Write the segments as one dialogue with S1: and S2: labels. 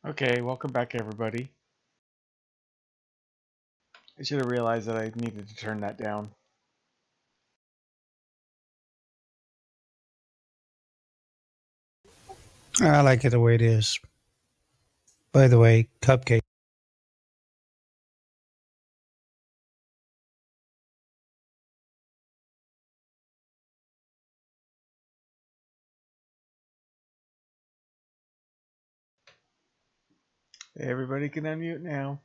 S1: Okay, welcome back everybody. I should have realized that I needed to turn that down.
S2: I like it the way it is. By the way, cupcake.
S1: Everybody can unmute now.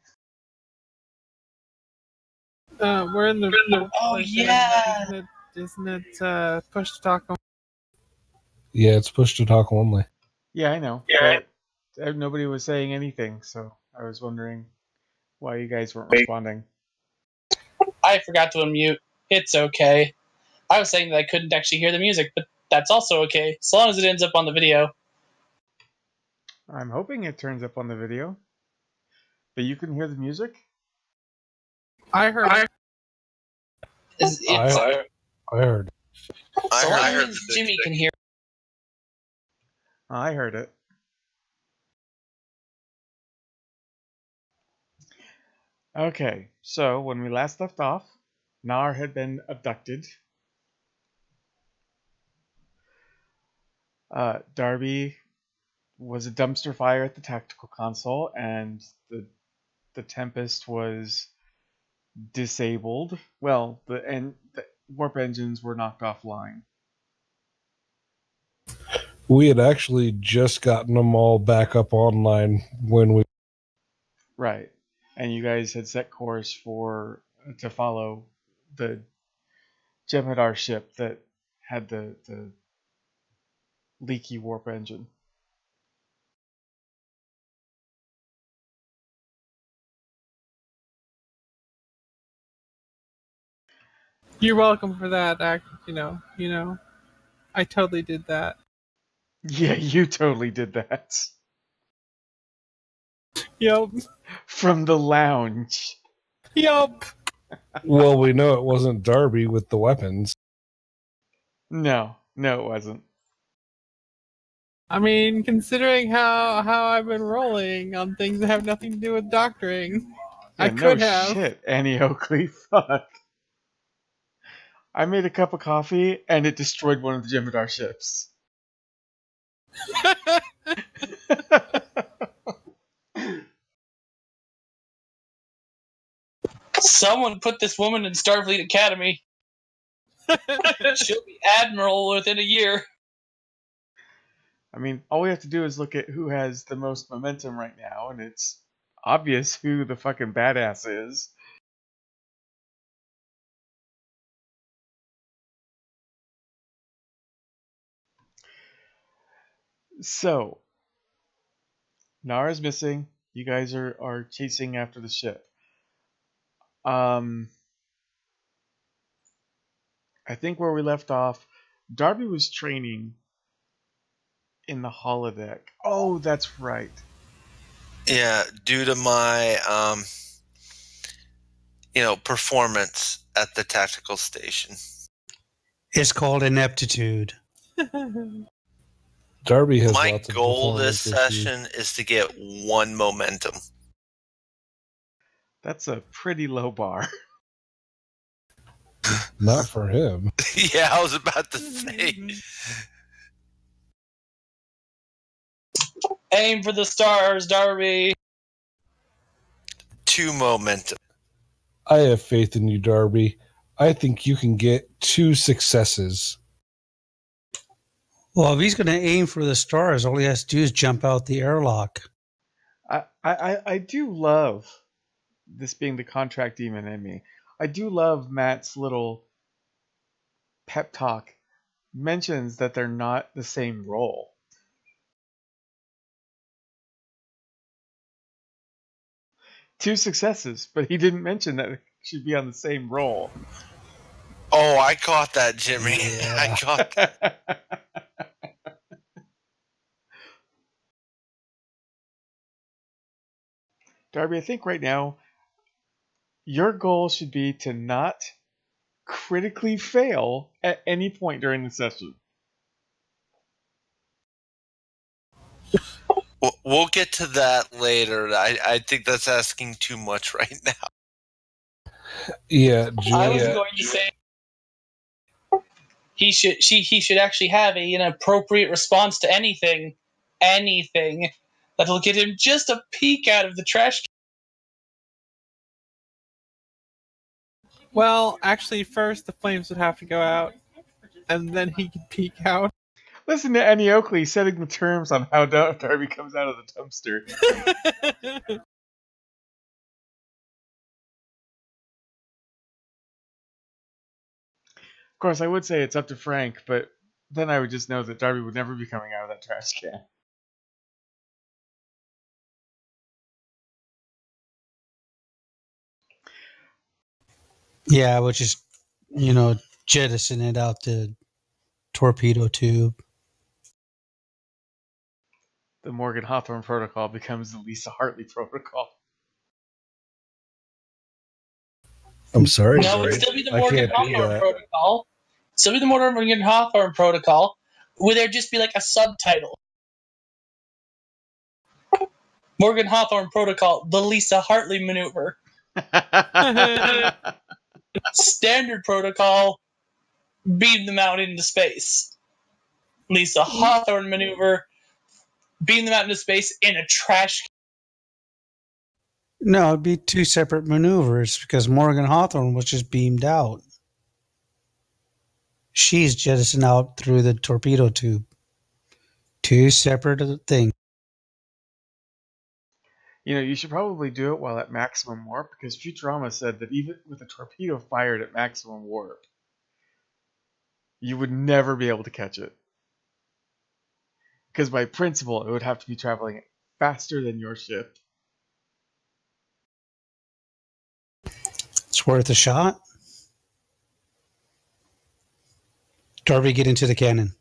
S3: We're in the.
S4: Oh yeah.
S3: Isn't it push to talk on?
S5: Yeah, it's push to talk only.
S1: Yeah, I know.
S4: Yeah.
S1: But nobody was saying anything, so I was wondering why you guys weren't responding.
S4: I forgot to unmute. It's okay. I was saying that I couldn't actually hear the music, but that's also okay, as long as it ends up on the video.
S1: I'm hoping it turns up on the video. But you can hear the music?
S3: I heard.
S5: I heard.
S4: So long as Jimmy can hear.
S1: I heard it. Okay, so when we last left off, Nar had been abducted. Darby was a dumpster fire at the tactical console, and the Tempest was disabled. Well, the warp engines were knocked offline.
S5: We had actually just gotten them all back up online when we...
S1: Right. And you guys had set course to follow the Jem'Hadar ship that had the leaky warp engine.
S3: You're welcome for that. You know, I totally did that.
S1: Yeah, you totally did that.
S3: Yup.
S1: From the lounge.
S3: Yup.
S5: Well, we know it wasn't Darby with the weapons.
S1: No, it wasn't.
S3: I mean, considering how I've been rolling on things that have nothing to do with doctoring,
S1: Yeah,
S3: I could
S1: no
S3: have.
S1: Shit, Annie Oakley. Fuck. I made a cup of coffee and it destroyed one of the Jem'Hadar ships.
S4: Someone put this woman in Starfleet Academy. She'll be admiral within a year.
S1: I mean, all we have to do is look at who has the most momentum right now, and it's obvious who the fucking badass is. So, Nara's missing. You guys are chasing after the ship. I think where we left off, Darby was training in the holodeck. Oh, that's right.
S6: Yeah, due to my performance at the tactical station.
S2: It's called ineptitude.
S5: Darby has
S6: my
S5: lots of
S6: goal this
S5: issues.
S6: session is to get 1 momentum.
S1: That's a pretty low bar.
S5: Not for him.
S6: Yeah, I was about to say.
S4: Aim for the stars, Darby.
S6: 2 momentum.
S5: I have faith in you, Darby. I think you can get 2 successes.
S2: Well, if he's going to aim for the stars, all he has to do is jump out the airlock.
S1: I do love, this being the contract demon in me, I do love Matt's little pep talk mentions that they're not the same role. Two successes, but he didn't mention that it should be on the same roll.
S6: Oh, I caught that, Jimmy.
S2: Yeah.
S6: I caught that.
S1: Darby, I think right now your goal should be to not critically fail at any point during the session.
S6: We'll get to that later. I think that's asking too much right now.
S5: Yeah,
S4: I was
S5: Julia.
S4: going to say he should actually have an appropriate response to anything that'll get him just a peek out of the trash can.
S3: Well, actually, first the flames would have to go out, and then he could peek out.
S1: Listen to Annie Oakley setting the terms on how Darby comes out of the dumpster. Of course, I would say it's up to Frank, but then I would just know that Darby would never be coming out of that trash can.
S2: Yeah, I would just, jettison it out the torpedo tube.
S1: The Morgan Hawthorne protocol becomes the Lisa Hartley protocol.
S5: I'm sorry.
S4: No,
S5: Barry.
S4: it'd still be the
S5: I
S4: Morgan
S5: can't do
S4: Hawthorne
S5: that.
S4: protocol. Still be the Morgan Hawthorne protocol. Would there just be like a subtitle? Morgan Hawthorne protocol, the Lisa Hartley maneuver. Standard protocol, beam them out into space. Lisa Hawthorne maneuver, beam them out into space in a trash.
S2: No, it'd be two separate maneuvers because Morgan Hawthorne was just beamed out. She's jettisoned out through the torpedo tube. Two separate things.
S1: You should probably do it while at maximum warp, because Futurama said that even with a torpedo fired at maximum warp, you would never be able to catch it. Because by principle, it would have to be traveling faster than your ship.
S2: It's worth a shot. Darby, get into the cannon.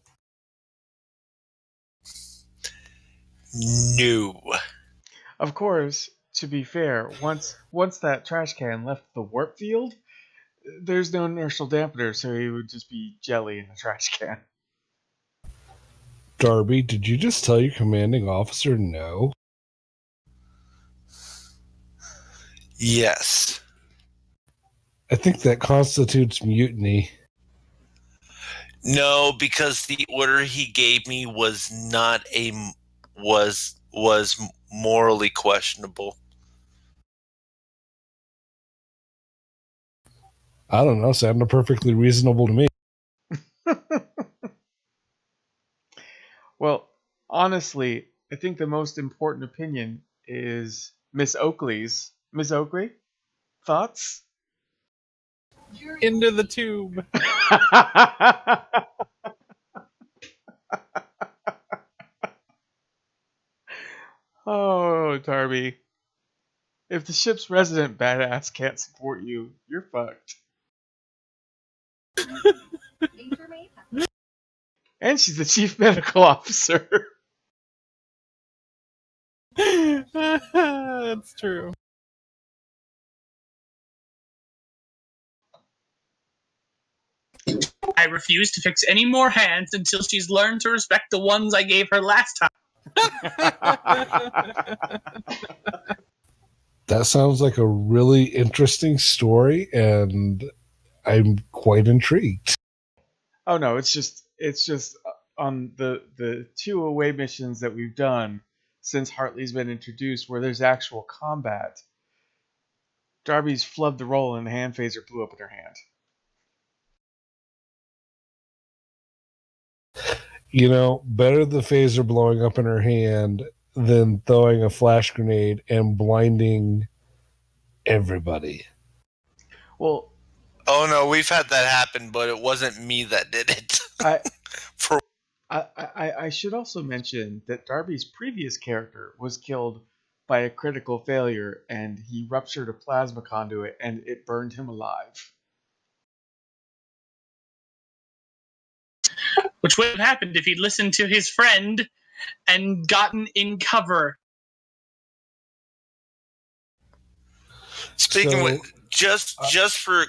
S6: No.
S1: Of course, to be fair, once that trash can left the warp field, there's no inertial dampener, so he would just be jelly in the trash can.
S5: Darby, did you just tell your commanding officer no?
S6: Yes.
S5: I think that constitutes mutiny.
S6: No, because the order he gave me was not was morally questionable.
S5: I don't know. Sounded perfectly reasonable to me.
S1: Well, honestly, I think the most important opinion is Miss Oakley's. Miss Oakley? Thoughts?
S3: Into the tube.
S1: Oh, Darby. If the ship's resident badass can't support you, you're fucked. And she's the chief medical officer.
S3: That's true.
S4: I refuse to fix any more hands until she's learned to respect the ones I gave her last time.
S5: That sounds like a really interesting story, and I'm quite intrigued.
S1: Oh no, it's just on the two away missions that we've done since Hartley's been introduced, where there's actual combat. Darby's flubbed the roll and the hand phaser blew up in her hand.
S5: Better the phaser blowing up in her hand than throwing a flash grenade and blinding everybody.
S1: Well,
S6: oh no, we've had that happen, but it wasn't me that did it.
S1: I should also mention that Darby's previous character was killed by a critical failure, and he ruptured a plasma conduit, and it burned him alive.
S4: Which would have happened if he'd listened to his friend and gotten in cover.
S6: Speaking with just for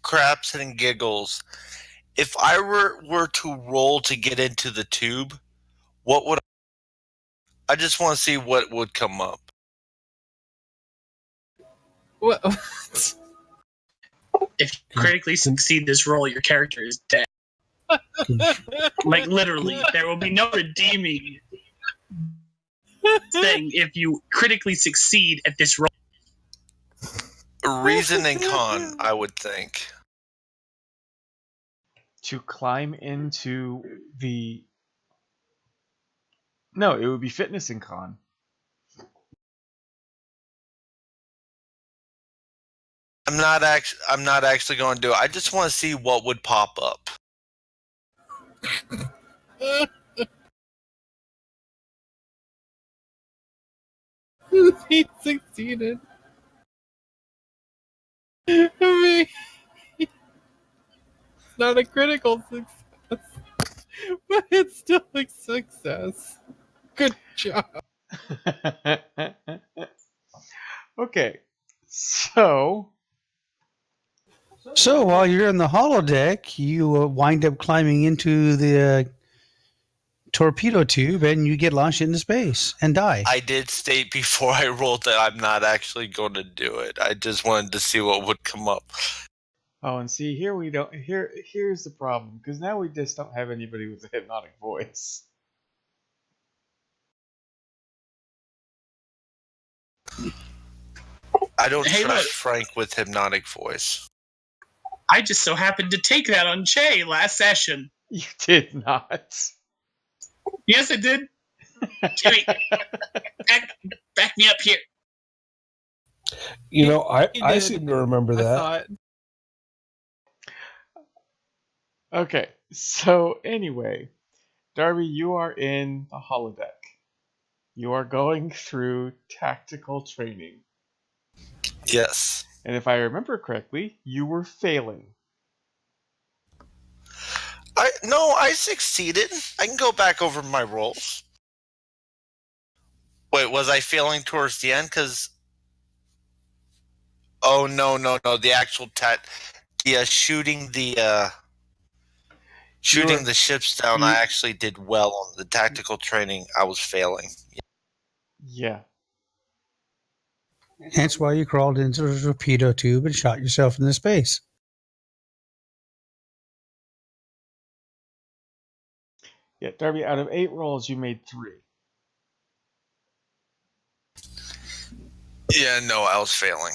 S6: craps and giggles, if I were to roll to get into the tube, what would I just want to see what would come up.
S3: What?
S4: If you critically succeed this roll, your character is dead. Like, literally, there will be no redeeming thing if you critically succeed at this roll.
S6: Reason and con, I would think.
S1: To climb into the... No, it would be fitness and con.
S6: I'm not actually going to do it. I just want to see what would pop up.
S3: He succeeded. I mean, it's not a critical success, but it's still a success. Good job.
S1: Okay, so
S2: So while you're in the holodeck, you wind up climbing into the torpedo tube and you get launched into space and die.
S6: I did state before I rolled that I'm not actually going to do it. I just wanted to see what would come up.
S1: Oh, and see, here we don't. Here's the problem, because now we just don't have anybody with a hypnotic voice.
S6: I don't
S4: Hey,
S6: trust
S4: look.
S6: Frank with hypnotic voice.
S4: I just so happened to take that on Che last session.
S1: You did not.
S4: Yes, I did. Jimmy, back me up here.
S5: You know, I
S3: did.
S5: seem to remember
S3: I
S5: that.
S3: saw it.
S1: Okay, so anyway, Darby, you are in the holodeck. You are going through tactical training.
S6: Yes.
S1: And if I remember correctly, you were failing.
S6: I succeeded. I can go back over my rolls. Wait, was I failing towards the end? Because... Oh, no. The actual shooting the ships down, I actually did well. On the tactical training, I was failing.
S1: Yeah.
S2: Hence why you crawled into the torpedo tube and shot yourself into space.
S1: Yeah, Darby, out of 8 rolls, you made 3.
S6: Yeah, no, I was failing.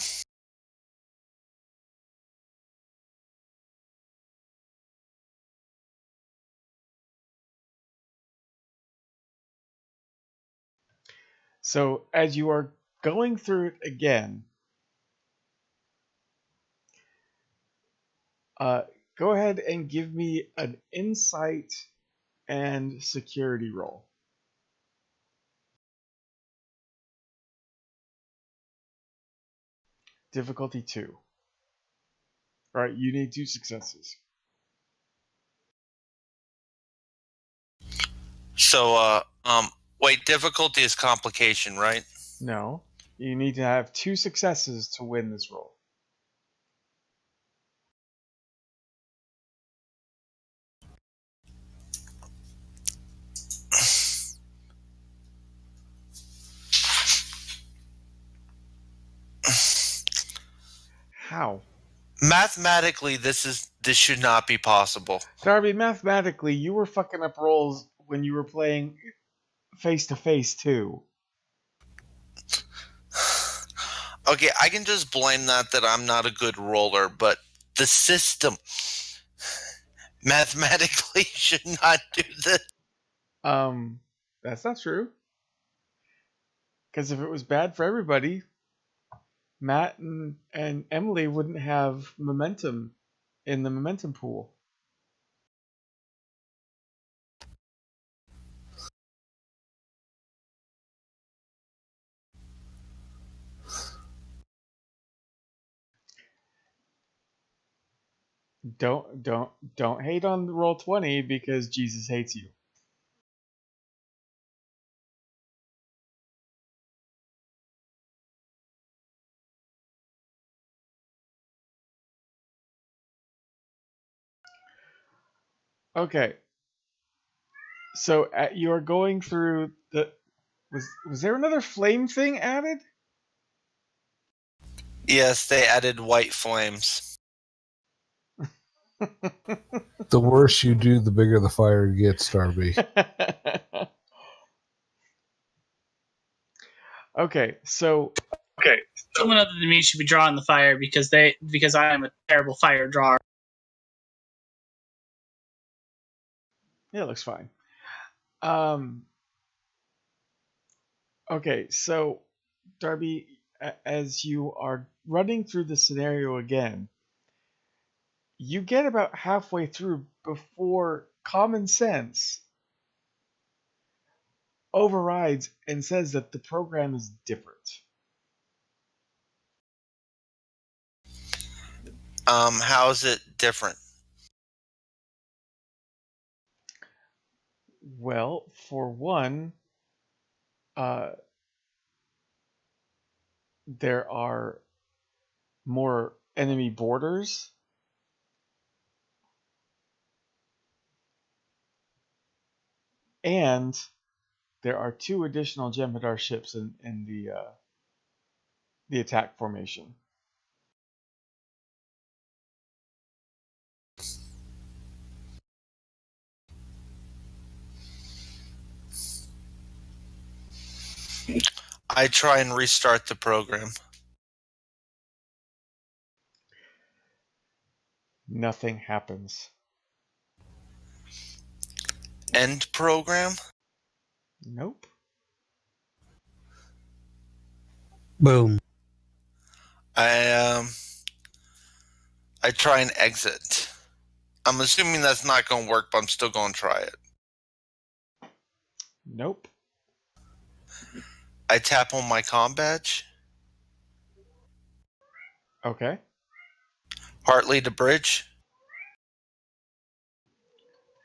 S1: So, as you are going through it again, go ahead and give me an insight and security roll. Difficulty 2. Alright, you need 2 successes.
S6: So, wait, difficulty is complication, right?
S1: No, you need to have 2 successes to win this roll. How?
S6: Mathematically, this should not be possible.
S1: Darby, mathematically, you were fucking up rolls when you were playing face to face too.
S6: Okay, I can just blame that I'm not a good roller, but the system mathematically should not do this.
S1: That's not true. Because if it was bad for everybody, Matt and Emily wouldn't have momentum in the momentum pool. Don't hate on the roll 20 because Jesus hates you. Okay. So you're going through Was there another flame thing added?
S6: Yes, they added white flames.
S5: The worse you do, the bigger the fire gets, Darby.
S1: Okay, so
S4: Someone other than me should be drawing the fire because I am a terrible fire drawer.
S1: yeah, it looks fine. Okay, so Darby, as you are running through the scenario again, you get about halfway through before common sense overrides and says that the program is different.
S6: How is it different?
S1: Well, for one, there are more enemy borders, and there are 2 additional Jem'Hadar ships in the attack formation.
S6: I try and restart the program.
S1: Nothing happens.
S6: End program?
S1: Nope.
S2: Boom.
S6: I try and exit. I'm assuming that's not going to work, but I'm still going to try it.
S1: Nope.
S6: I tap on my comm badge.
S1: Okay.
S6: Hartley to bridge.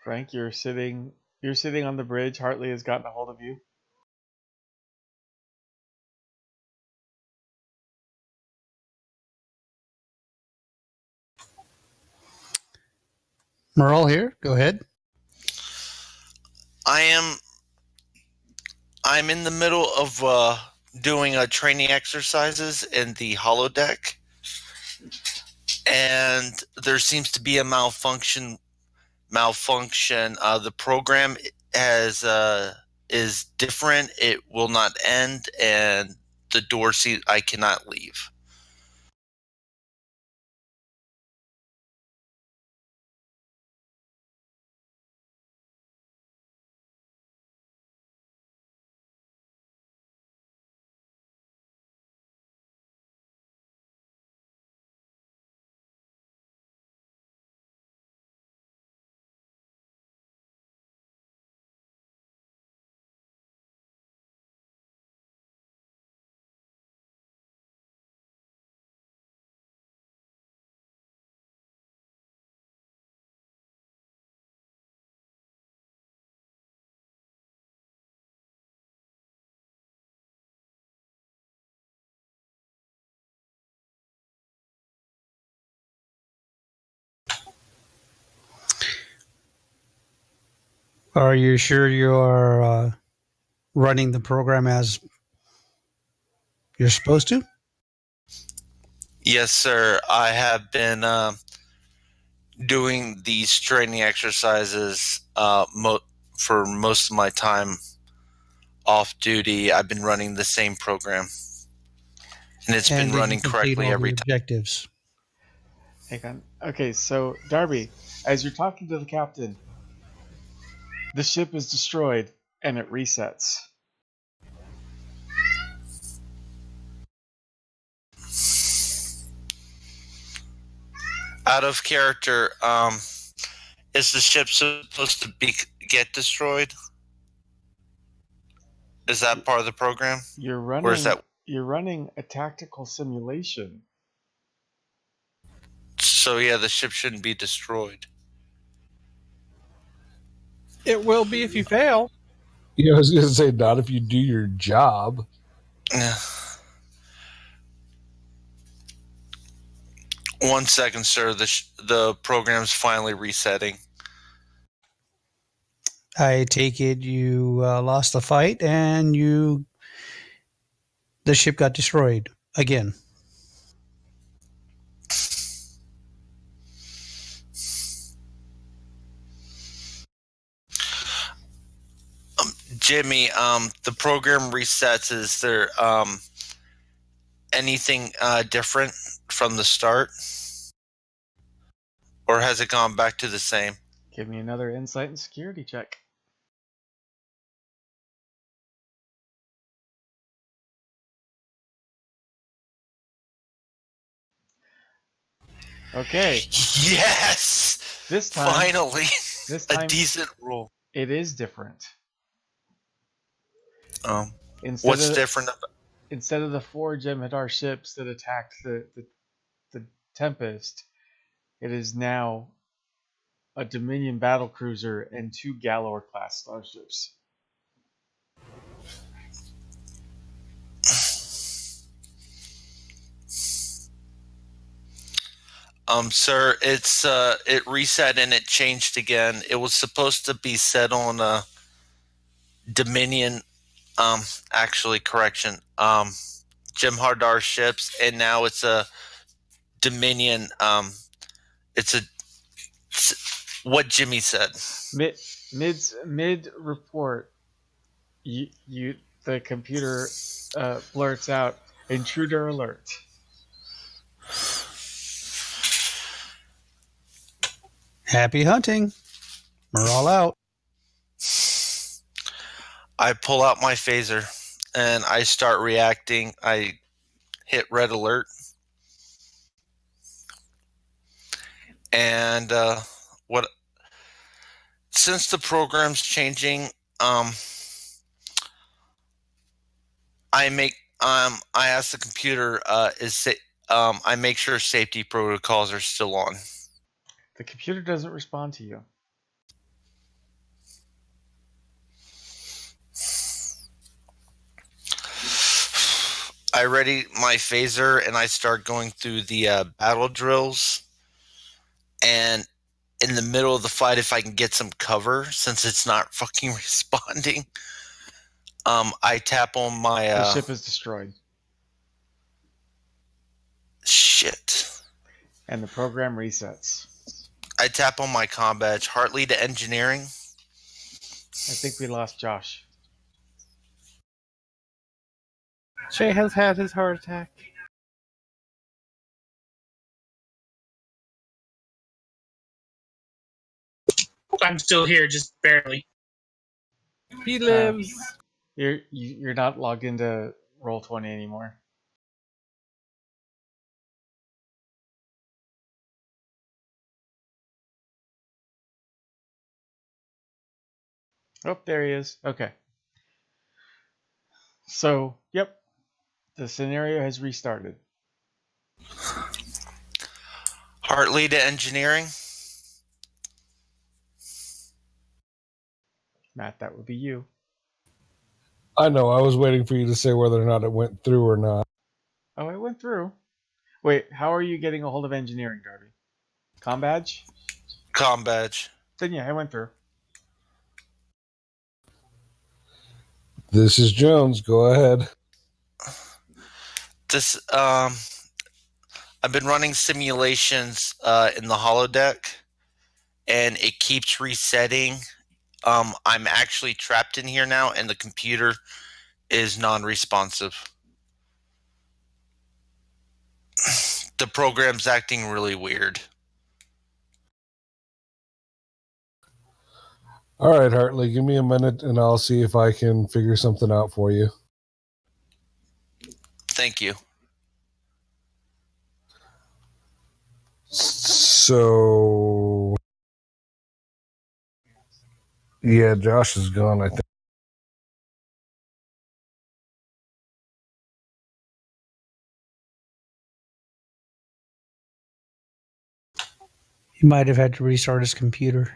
S1: Frank, you're sitting on the bridge. Hartley has gotten a hold of you.
S2: Merle here. Go ahead.
S6: I'm in the middle of doing training exercises in the holodeck, and there seems to be a malfunction. The program is different. It will not end, and the door seat I cannot leave.
S2: Are you sure you are running the program as you're supposed to?
S6: Yes, sir. I have been doing these training exercises for most of my time off duty. I've been running the same program, and it's
S2: And
S6: been running correctly every time.
S2: Objectives.
S1: Hang on. Okay, so Darby, as you're talking to the captain, the ship is destroyed and it resets.
S6: Out of character, is the ship supposed to get destroyed? Is that part of the program?
S1: You're running a tactical simulation.
S6: So yeah, the ship shouldn't be destroyed.
S3: It will be if you fail.
S5: Yeah, I was going to say, not if you do your job.
S6: Yeah. 1 second, sir. The program's finally resetting.
S2: I take it you lost the fight and the ship got destroyed again.
S6: Jimmy, the program resets. Is there anything different from the start? Or has it gone back to the same?
S1: Give me another insight and security check. Okay.
S6: Yes!
S1: This time,
S6: Finally!
S1: this
S6: A
S1: time
S6: decent roll.
S1: it is different.
S6: What's different about
S1: Instead of the 4 Jem'Hadar ships that attacked the Tempest, it is now a Dominion battlecruiser and 2 Galor class starships.
S6: sir, it reset and it changed again. It was supposed to be set on Dominion, actually correction. Jem'Hadar ships, and now it's a Dominion. It's a what Jimmy said.
S1: Mid report, the computer blurts out intruder alert.
S2: Happy hunting. We're all out.
S6: I pull out my phaser and I start reacting. I hit red alert, and what? Since the program's changing, I ask the computer I make sure safety protocols are still on.
S1: The computer doesn't respond to you.
S6: I ready my phaser and I start going through the battle drills. And in the middle of the fight, if I can get some cover, since it's not fucking responding, I tap on my
S1: The ship is destroyed.
S6: Shit.
S1: And the program resets.
S6: I tap on my comm badge. Hartley to engineering.
S1: I think we lost Josh.
S3: Shay has had his heart attack.
S4: I'm still here, just barely.
S3: He lives.
S1: You're not logged into Roll20 anymore. Oh, there he is. Okay. So, yep. The scenario has restarted.
S6: Hartley to engineering.
S1: Matt, that would be you.
S5: I know. I was waiting for you to say whether or not it went through or not.
S1: Oh, it went through. Wait, how are you getting a hold of engineering, Darby? Comm badge?
S6: Comm badge.
S1: Then yeah, it went through.
S5: This is Jones. Go ahead.
S6: This I've been running simulations in the holodeck, and it keeps resetting. I'm actually trapped in here now, and the computer is non-responsive. The program's acting really weird.
S5: All right, Hartley, give me a minute and I'll see if I can figure something out for you.
S6: Thank you.
S5: So, yeah, Josh is gone, I think.
S2: He might have had to restart his computer.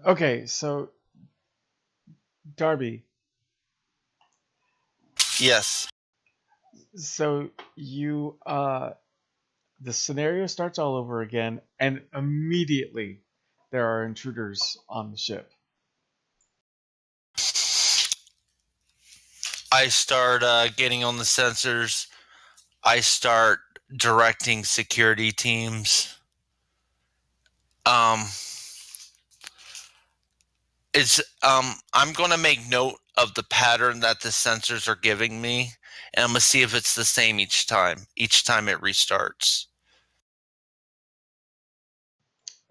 S1: Okay, so Darby,
S6: Yes.
S1: so you the scenario starts all over again, and immediately there are intruders on the ship.
S6: I start getting on the sensors. I start directing security teams. Um, I'm gonna make note of the pattern that the sensors are giving me, and I'm gonna see if it's the same each time. Each time it restarts.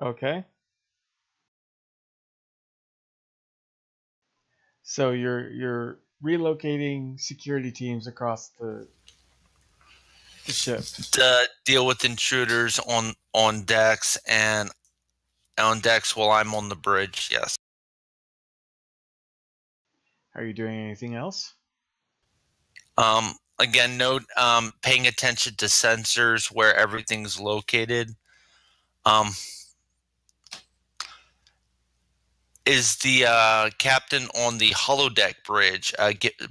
S1: Okay. So you're relocating security teams across the ship.
S6: To deal with intruders on decks and on decks while I'm on the bridge. Yes.
S1: Are you doing anything else?
S6: Again, note paying attention to sensors where everything's located. Is the captain on the holodeck bridge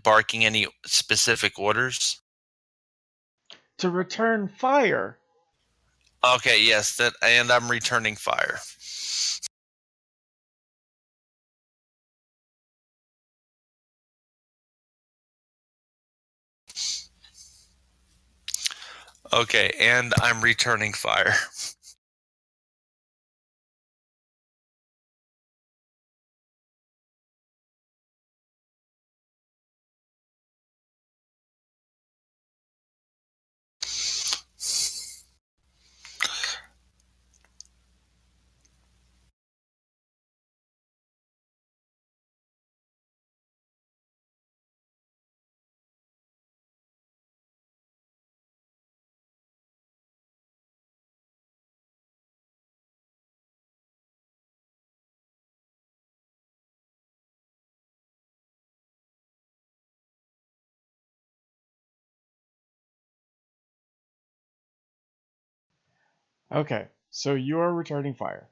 S6: barking any specific orders?
S1: To return fire.
S6: Okay, yes, that, and I'm returning fire. Okay, and I'm returning fire.
S1: Okay, so you are returning fire.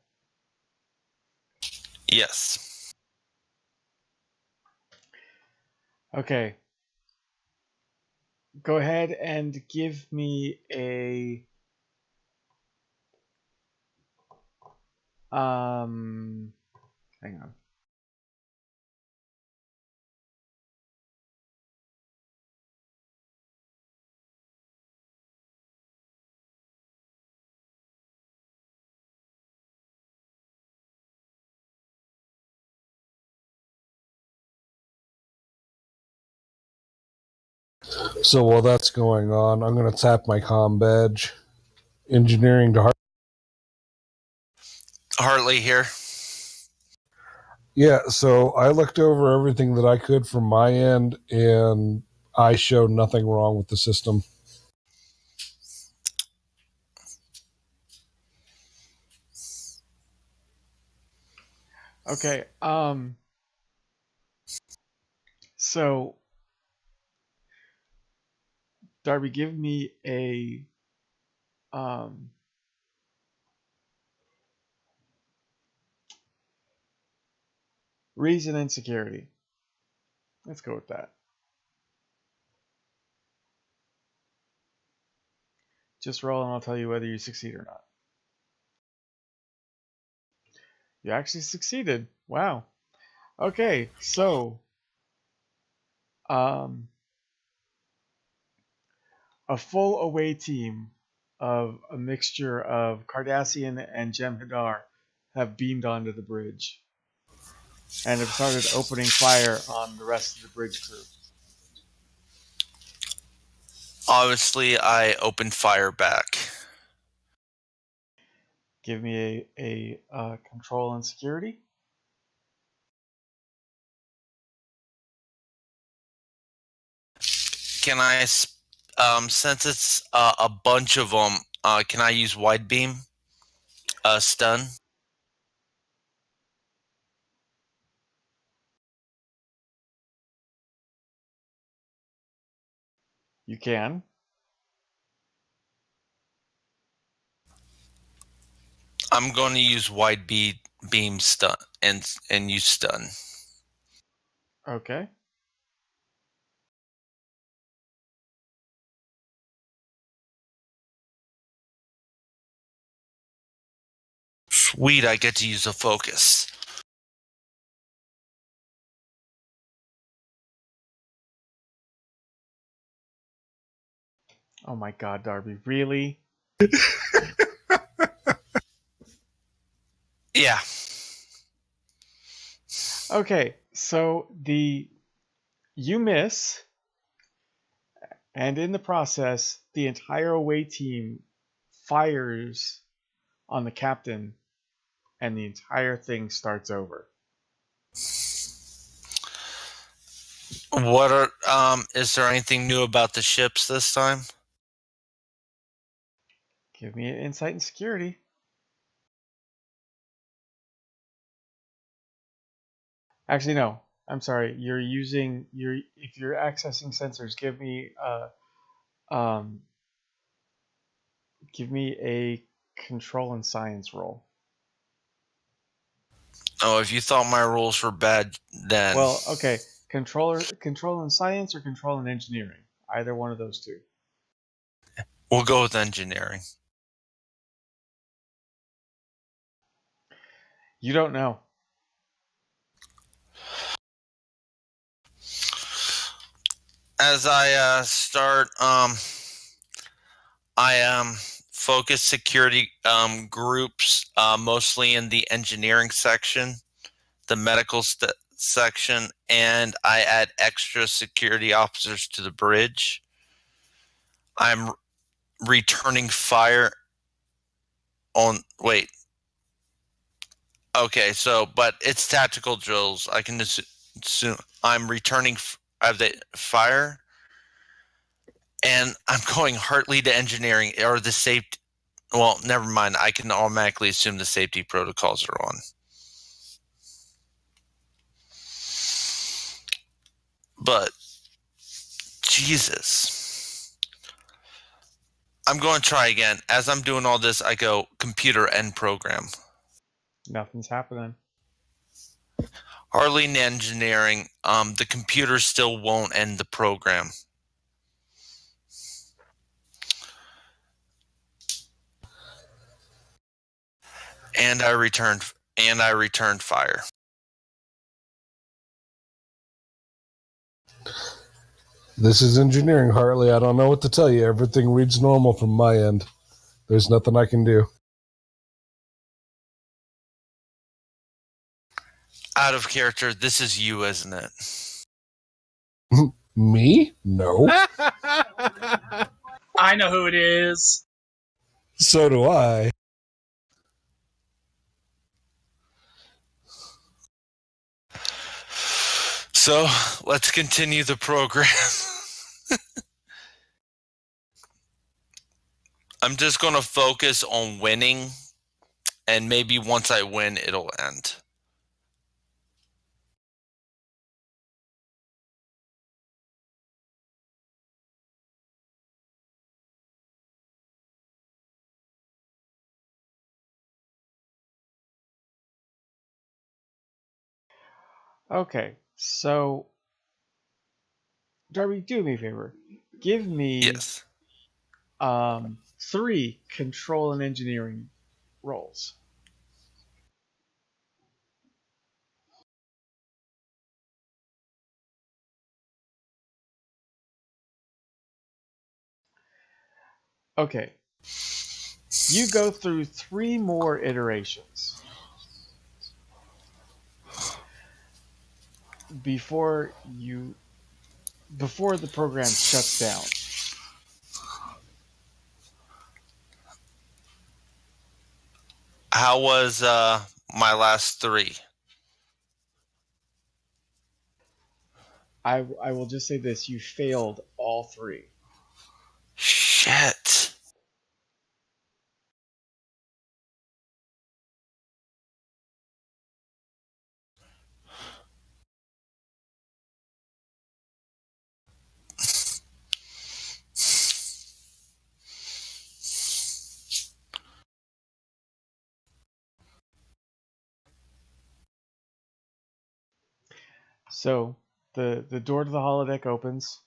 S6: Yes.
S1: Okay. Go ahead and give me a hang on.
S5: So while that's going on, I'm going to tap my comm badge. Engineering to
S6: Hartley here.
S5: Yeah, so I looked over everything that I could from my end, and I showed nothing wrong with the system.
S1: Okay, so Darby, give me a reason and security. Let's go with that. Just roll and I'll tell you whether you succeed or not. You actually succeeded. Wow. Okay, so um, a full away team of a mixture of Cardassian and Jem'Hadar have beamed onto the bridge and have started opening fire on the rest of the bridge crew.
S6: Obviously, I opened fire back.
S1: Give me a control and security.
S6: Can I, since it's a bunch of them, can I use wide beam? Stun?
S1: You can.
S6: I'm going to use wide beam beam stun and use stun.
S1: Okay.
S6: Sweet, I get to use a focus.
S1: Oh my God, Darby, really?
S6: Yeah.
S1: Okay, so you miss, and in the process, the entire away team fires on the captain, and the entire thing starts over.
S6: What are is there anything new about the ships this time?
S1: Give me an insight and security. Actually, no. I'm sorry. You're using if you're accessing sensors, um give me a control and science roll.
S6: Oh, if you thought my rules were bad, then
S1: Well, okay. Control and science or control and engineering. Either one of those two.
S6: we'll go with engineering.
S1: You don't know.
S6: As I start, I focus security groups mostly in the engineering section, the medical section, and I add extra security officers to the bridge. I'm returning fire on. Wait. Okay, so but it's tactical drills. I can assume I'm returning. I have the fire, and I'm going Hartley to engineering or the safety. Well, never mind. I can automatically assume the safety protocols are on. But Jesus, I'm going to try again. As I'm doing all this, I go computer end program.
S1: Nothing's happening.
S6: Hartley in engineering. The computer still won't end the program. And I returned fire.
S5: This is engineering, Hartley. I don't know what to tell you. Everything reads normal from my end. There's nothing I can do.
S6: Out of character. This is you, isn't it?
S5: Me? No.
S4: I know who it is.
S5: So do I.
S6: So let's continue the program. I'm just going to focus on winning, and maybe once I win, it'll end.
S1: Okay, so Darby, do me a favor. Give me
S6: Yes.
S1: 3 control and engineering rolls. Okay. You go through 3 more iterations before the program shuts down.
S6: How was my last 3?
S1: I will just say this: you failed all 3.
S6: Shit.
S1: So the door to the holodeck opens.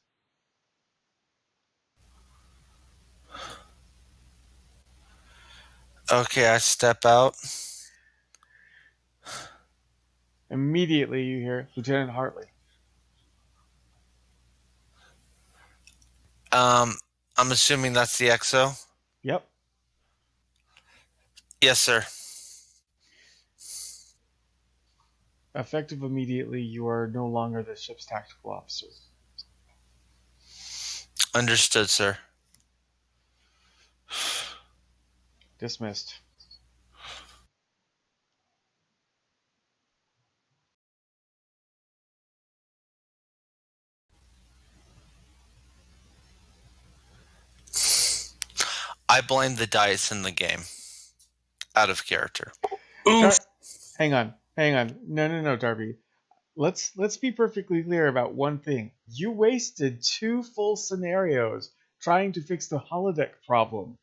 S6: Okay, I step out.
S1: Immediately, you hear Lieutenant Hartley.
S6: I'm assuming that's the XO.
S1: Yep.
S6: Yes, sir.
S1: Effective immediately, you are no longer the ship's tactical officer.
S6: Understood, sir.
S1: Dismissed.
S6: I blame the dice in the game. Out of character.
S4: Oof.
S1: Hang on. No, Darby. Let's be perfectly clear about one thing. You wasted 2 full scenarios trying to fix the holodeck problem.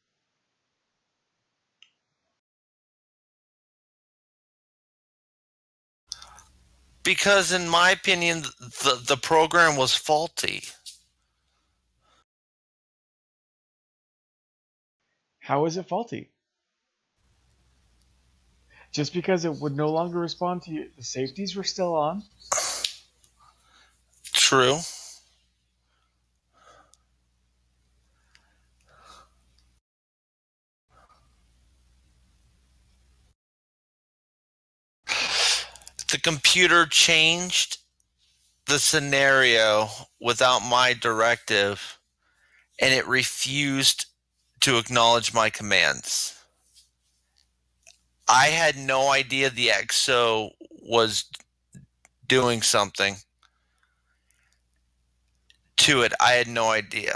S6: Because in my opinion, the program was faulty.
S1: How is it faulty? Just because it would no longer respond to you, the safeties were still on.
S6: True. The computer changed the scenario without my directive, and it refused to acknowledge my commands. I had no idea the XO was doing something to it. I had no idea.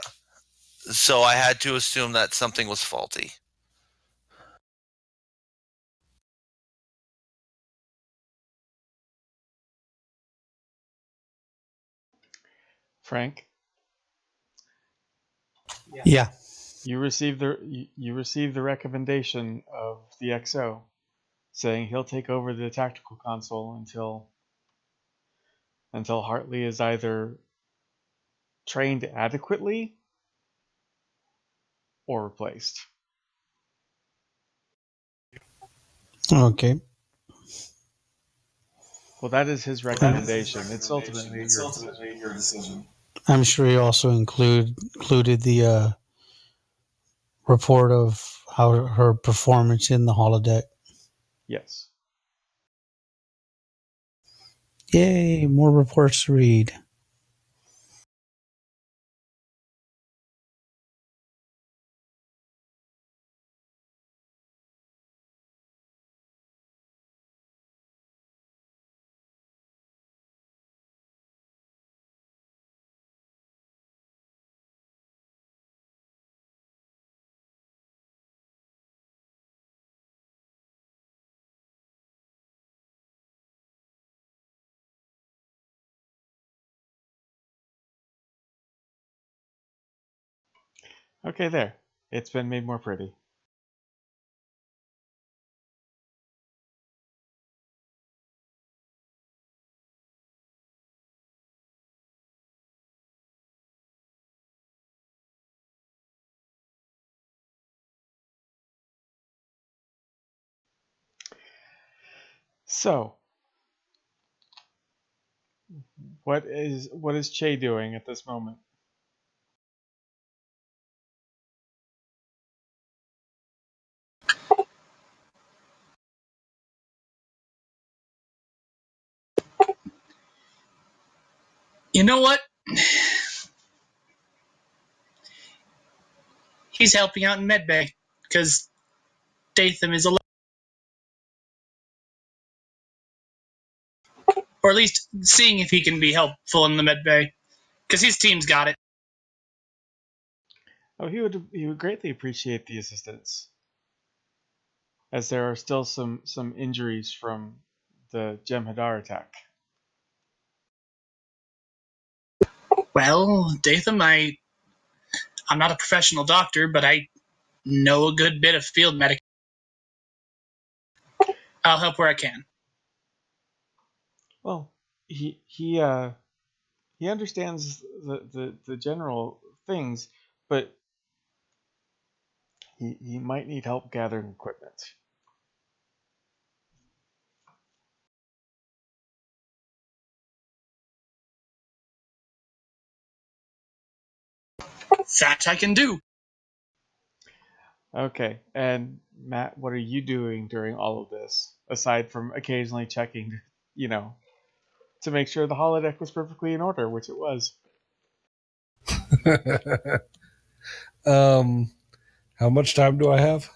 S6: So I had to assume that something was faulty.
S1: Frank,
S2: Yeah.
S1: you received the recommendation of the XO saying he'll take over the tactical console until Hartley is either trained adequately or replaced.
S2: Okay.
S1: Well, that is his recommendation. It's ultimately your decision.
S2: I'm sure he also included the report of how her performance in the holodeck.
S1: Yes.
S2: Yay, more reports to read.
S1: Okay, there. It's been made more pretty. So, what is Che doing at this moment?
S4: You know what? He's helping out in medbay because Datham is or at least seeing if he can be helpful in the medbay because his team's got it.
S1: Oh, he would greatly appreciate the assistance, as there are still some injuries from the Jem'Hadar attack.
S4: Well, Datham, I'm not a professional doctor, but I know a good bit of field medic. I'll help where I can.
S1: Well, he understands the general things, but he might need help gathering equipment.
S4: That I can do.
S1: Okay, and Matt, what are you doing during all of this, aside from occasionally checking, you know, to make sure the holodeck was perfectly in order, which it was?
S5: um, how much time do I have?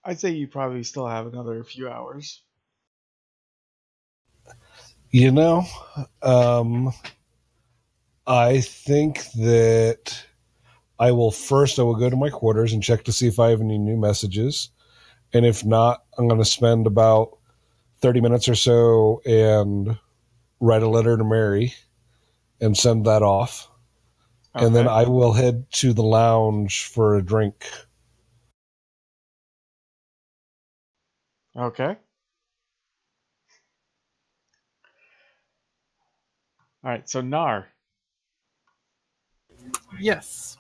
S1: I'd say you probably still have another few hours.
S5: You know, um, I think that I will go to my quarters and check to see if I have any new messages. And if not, I'm going to spend about 30 minutes or so and write a letter to Mary and send that off. And then
S1: Okay.
S5: I will head to the lounge for a drink.
S1: Okay. All right. So Nar,
S3: Yes.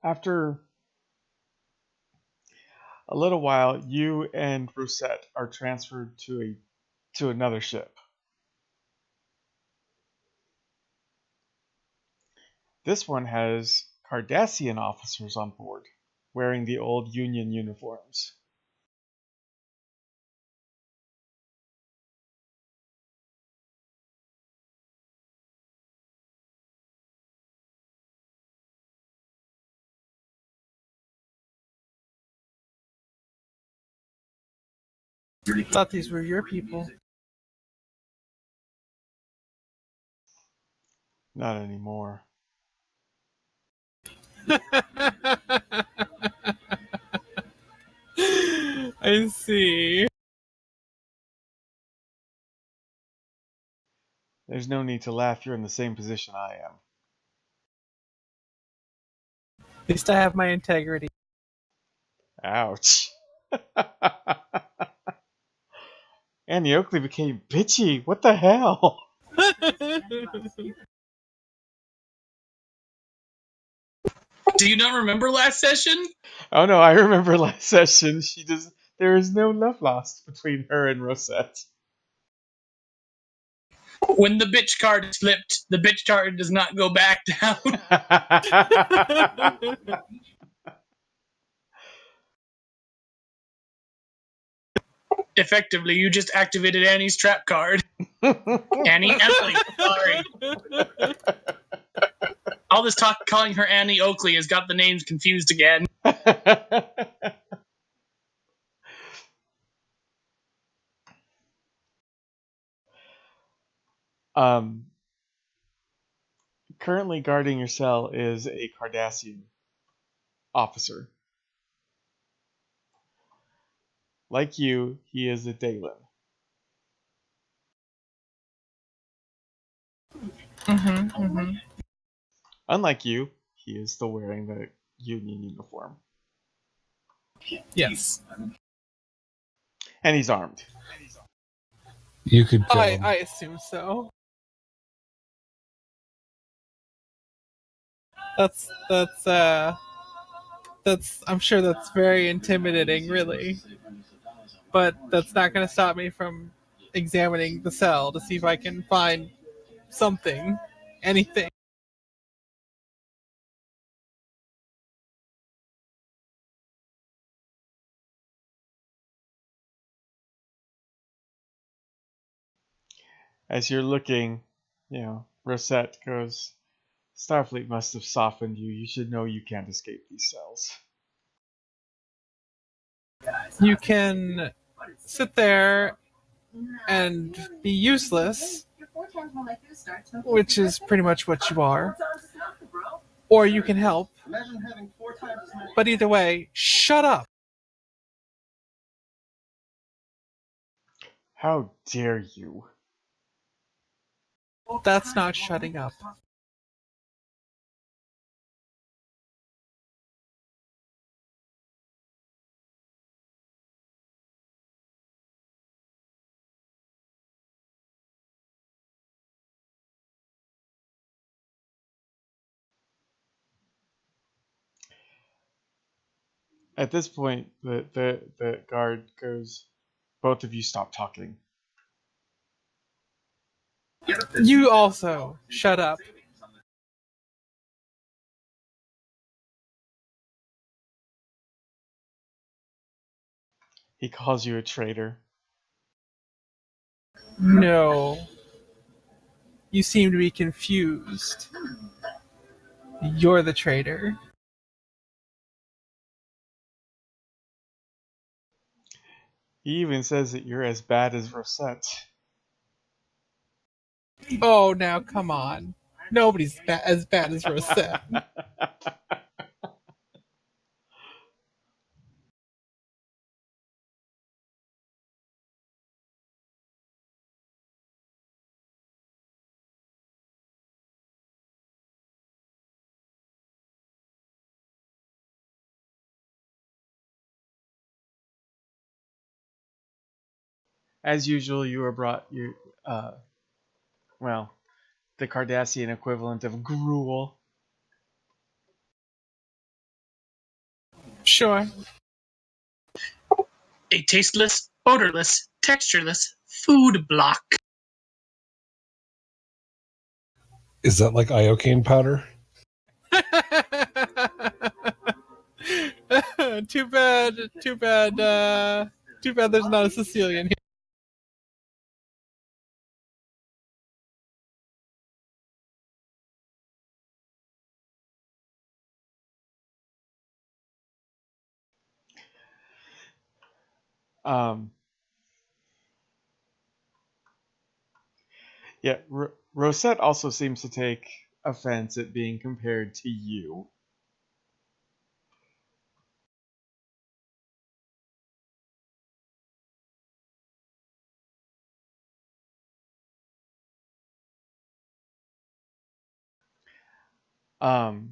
S1: after a little while, you and Rosette are transferred to another ship. This one has Cardassian officers on board, wearing the old Union uniforms.
S3: Thought these were your people.
S1: Not anymore.
S3: I see.
S1: There's no need to laugh. You're in the same position I am.
S3: At least I have my integrity.
S1: Ouch. Annie Oakley became bitchy. What the hell?
S4: Do you not remember last session?
S1: Oh no, I remember last session. There is no love lost between her and Rosette.
S4: When the bitch card is flipped, the bitch card does not go back down. Effectively, you just activated Annie's trap card. Annie Emily, sorry. All this talk calling her Annie Oakley has got the names confused again.
S1: um, Currently guarding your cell is a Cardassian officer. Like you, he is a Dalen. Unlike you, he is still wearing the Union uniform.
S3: Yes.
S1: And he's armed.
S5: You could kill him.
S3: I assume so. That's I'm sure that's very intimidating, really. But that's not going to stop me from examining the cell to see if I can find something, anything.
S1: As you're looking, Rosette goes, Starfleet must have softened you. You should know you can't escape these cells.
S3: You can sit there and be useless, which is pretty much what you are, or you can help. But either way, shut up.
S1: How dare you?
S3: That's not shutting up.
S1: At this point, the guard goes, "Both of you stop talking."
S3: You also shut up.
S1: He calls you a traitor.
S3: No. You seem to be confused. You're the traitor.
S1: He even says that you're as bad as Rosette.
S3: Oh, now come on. Nobody's as bad as Rosette.
S1: As usual, you are brought uh, well, the Cardassian equivalent of gruel.
S3: Sure.
S4: A tasteless, odorless, textureless food block.
S5: Is that like iocane powder?
S3: Too bad. Too bad there's not a Sicilian here.
S1: Yeah, Rosette also seems to take offense at being compared to you.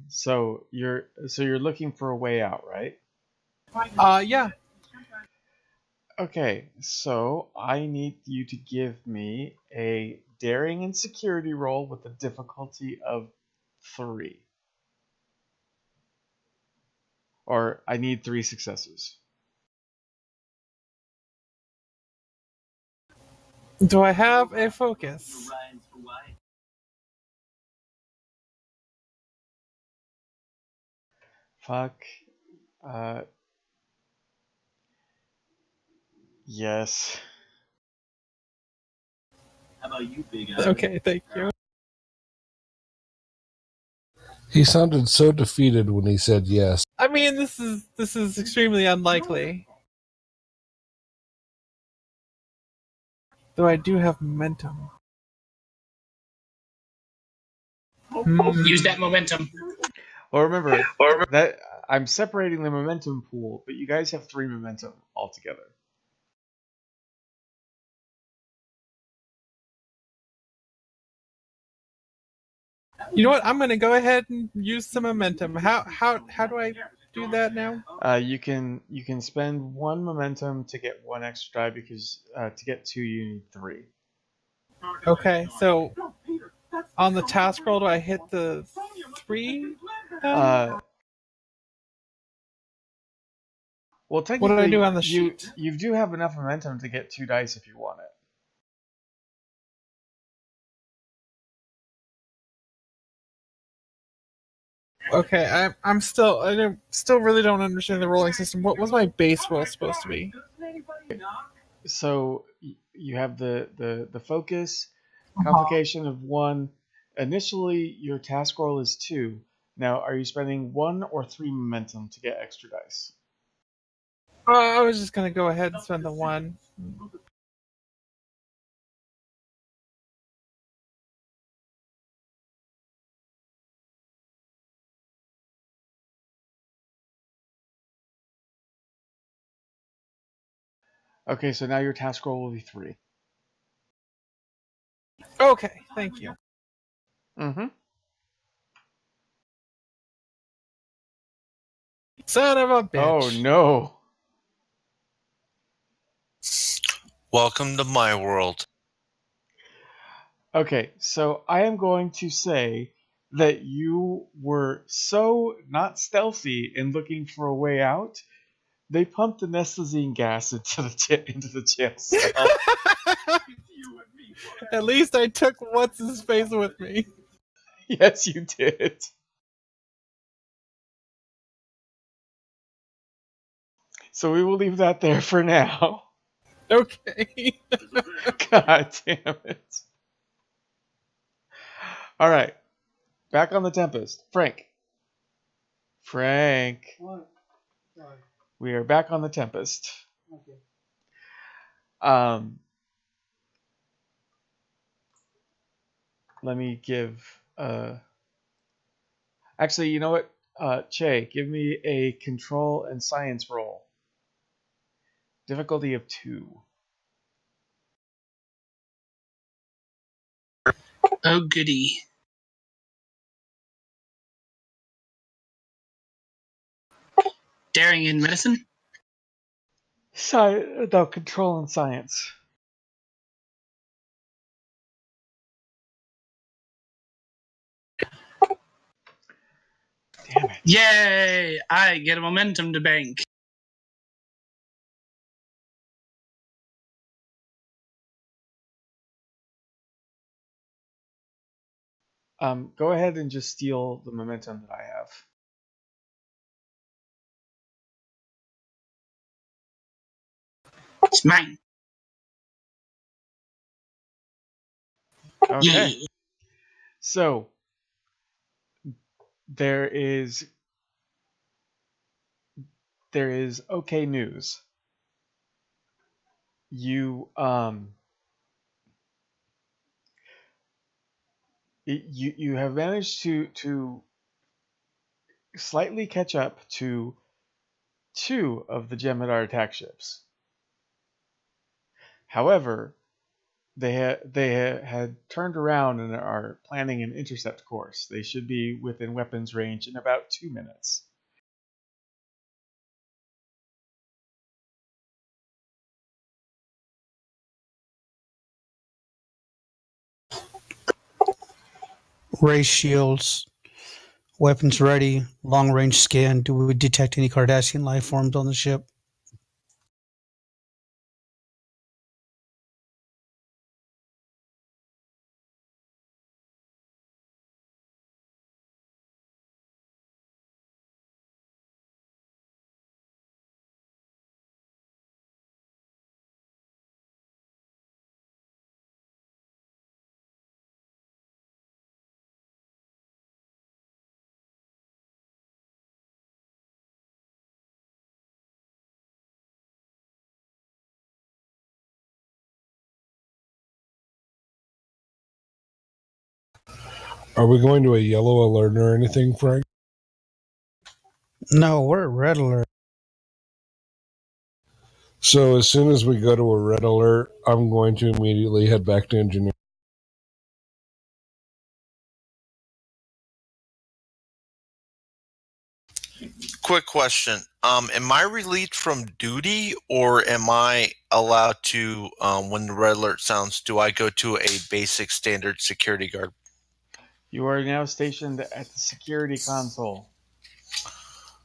S1: So you're looking for a way out, right?
S3: Yeah.
S1: Okay, so I need you to give me a daring and security roll with a difficulty of 3. Or I need 3 successes.
S3: Do I have a focus?
S1: Fuck. Yes.
S3: Okay, thank you.
S5: He sounded so defeated when he said yes.
S3: I mean, this is extremely unlikely. Though I do have momentum.
S4: Use that momentum.
S1: Well, remember that I'm separating the momentum pool, but you guys have 3 momentum altogether.
S3: You know what? I'm gonna go ahead and use some momentum. How do I do that now?
S1: You can spend 1 momentum to get 1 extra die because to get 2 you need 3.
S3: Okay, so on the task roll, do I hit the 3?
S1: Well,
S3: What do I
S1: technically,
S3: do on the sheet?
S1: you do have enough momentum to get 2 dice if you want it.
S3: Okay, I'm still still really don't understand the rolling system. What was my base roll supposed to be?
S1: So you have the focus, complication of 1. Initially, your task roll is 2. Now, are you spending 1 or 3 momentum to get extra dice?
S3: I was just gonna go ahead and spend the 1.
S1: Okay, so now your task roll will be 3.
S3: Okay, thank you.
S1: Mm-hmm.
S3: Son of a bitch.
S1: Oh no.
S6: Welcome to my world.
S1: Okay, so I am going to say that you were so not stealthy in looking for a way out They pumped the Nestlazine gas into the jail cell.
S3: At least I took what's his face with me.
S1: Yes, you did. So we will leave that there for now.
S3: Okay.
S1: God damn it. All right. Back on the Tempest. Frank.
S2: What? Sorry.
S1: We are back on the Tempest.
S2: Okay.
S1: Let me give actually, you know what? Che, give me a control and science roll. Difficulty of 2.
S4: Oh, goody. Daring in medicine?
S1: No, control and science. Damn it.
S4: Yay! I get a momentum to bank.
S1: Go ahead and just steal the momentum that I have.
S4: It's mine.
S1: Okay.
S4: Yeah.
S1: So there is okay news. You you have managed to slightly catch up to 2 of the Jem'Hadar attack ships. However, they had turned around and are planning an intercept course. They should be within weapons range in about 2 minutes.
S2: Ray shields, weapons ready, long range scan. Do we detect any Cardassian life forms on the ship?
S5: Are we going to a yellow alert or anything, Frank?
S2: No, we're at red alert.
S5: So as soon as we go to a red alert, I'm going to immediately head back to engineering.
S6: Quick question. Am I relieved from duty, or am I allowed to, when the red alert sounds, do I go to a basic standard security guard?
S1: You are now stationed at the security console.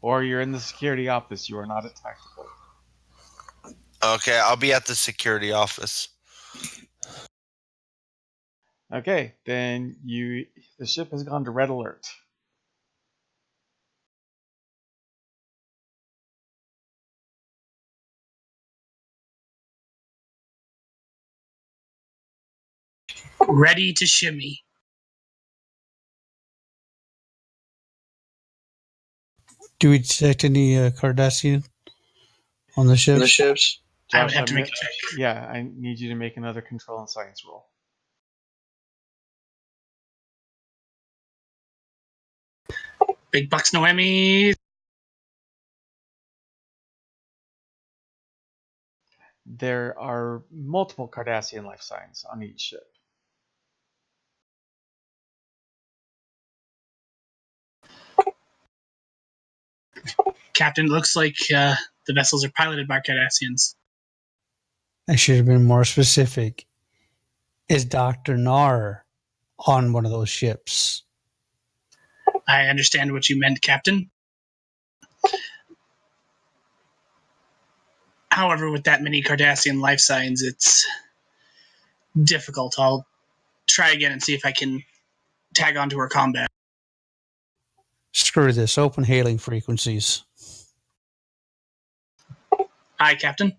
S1: Or you're in the security office. You are not at tactical.
S6: Okay, I'll be at the security office.
S1: Okay, then the ship has gone to red alert.
S4: Ready to shimmy.
S2: Do we detect any Cardassian on the ship?
S4: ships? I would
S1: Josh,
S4: have to make a check.
S1: Yeah, I need you to make another control and science roll.
S4: Big bucks, no Emmys.
S1: There are multiple Cardassian life signs on each ship.
S4: Captain, looks like the vessels are piloted by Cardassians.
S2: I should have been more specific. Is Dr. Nar on one of those ships?
S4: I understand what you meant, Captain. However, with that many Cardassian life signs, it's difficult. I'll try again and see if I can tag onto her combat.
S2: Screw this. Open hailing frequencies.
S4: Aye, Captain.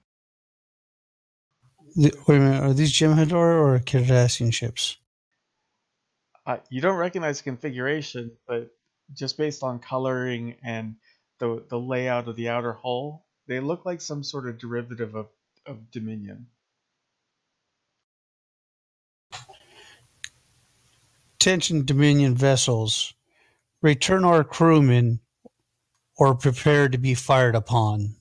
S2: Wait a minute. Are these Jem'Hadar or Cardassian ships?
S1: You don't recognize the configuration, but just based on coloring and the layout of the outer hull, they look like some sort of derivative of Dominion.
S2: Attention Dominion vessels. Return our crewmen or prepare to be fired upon.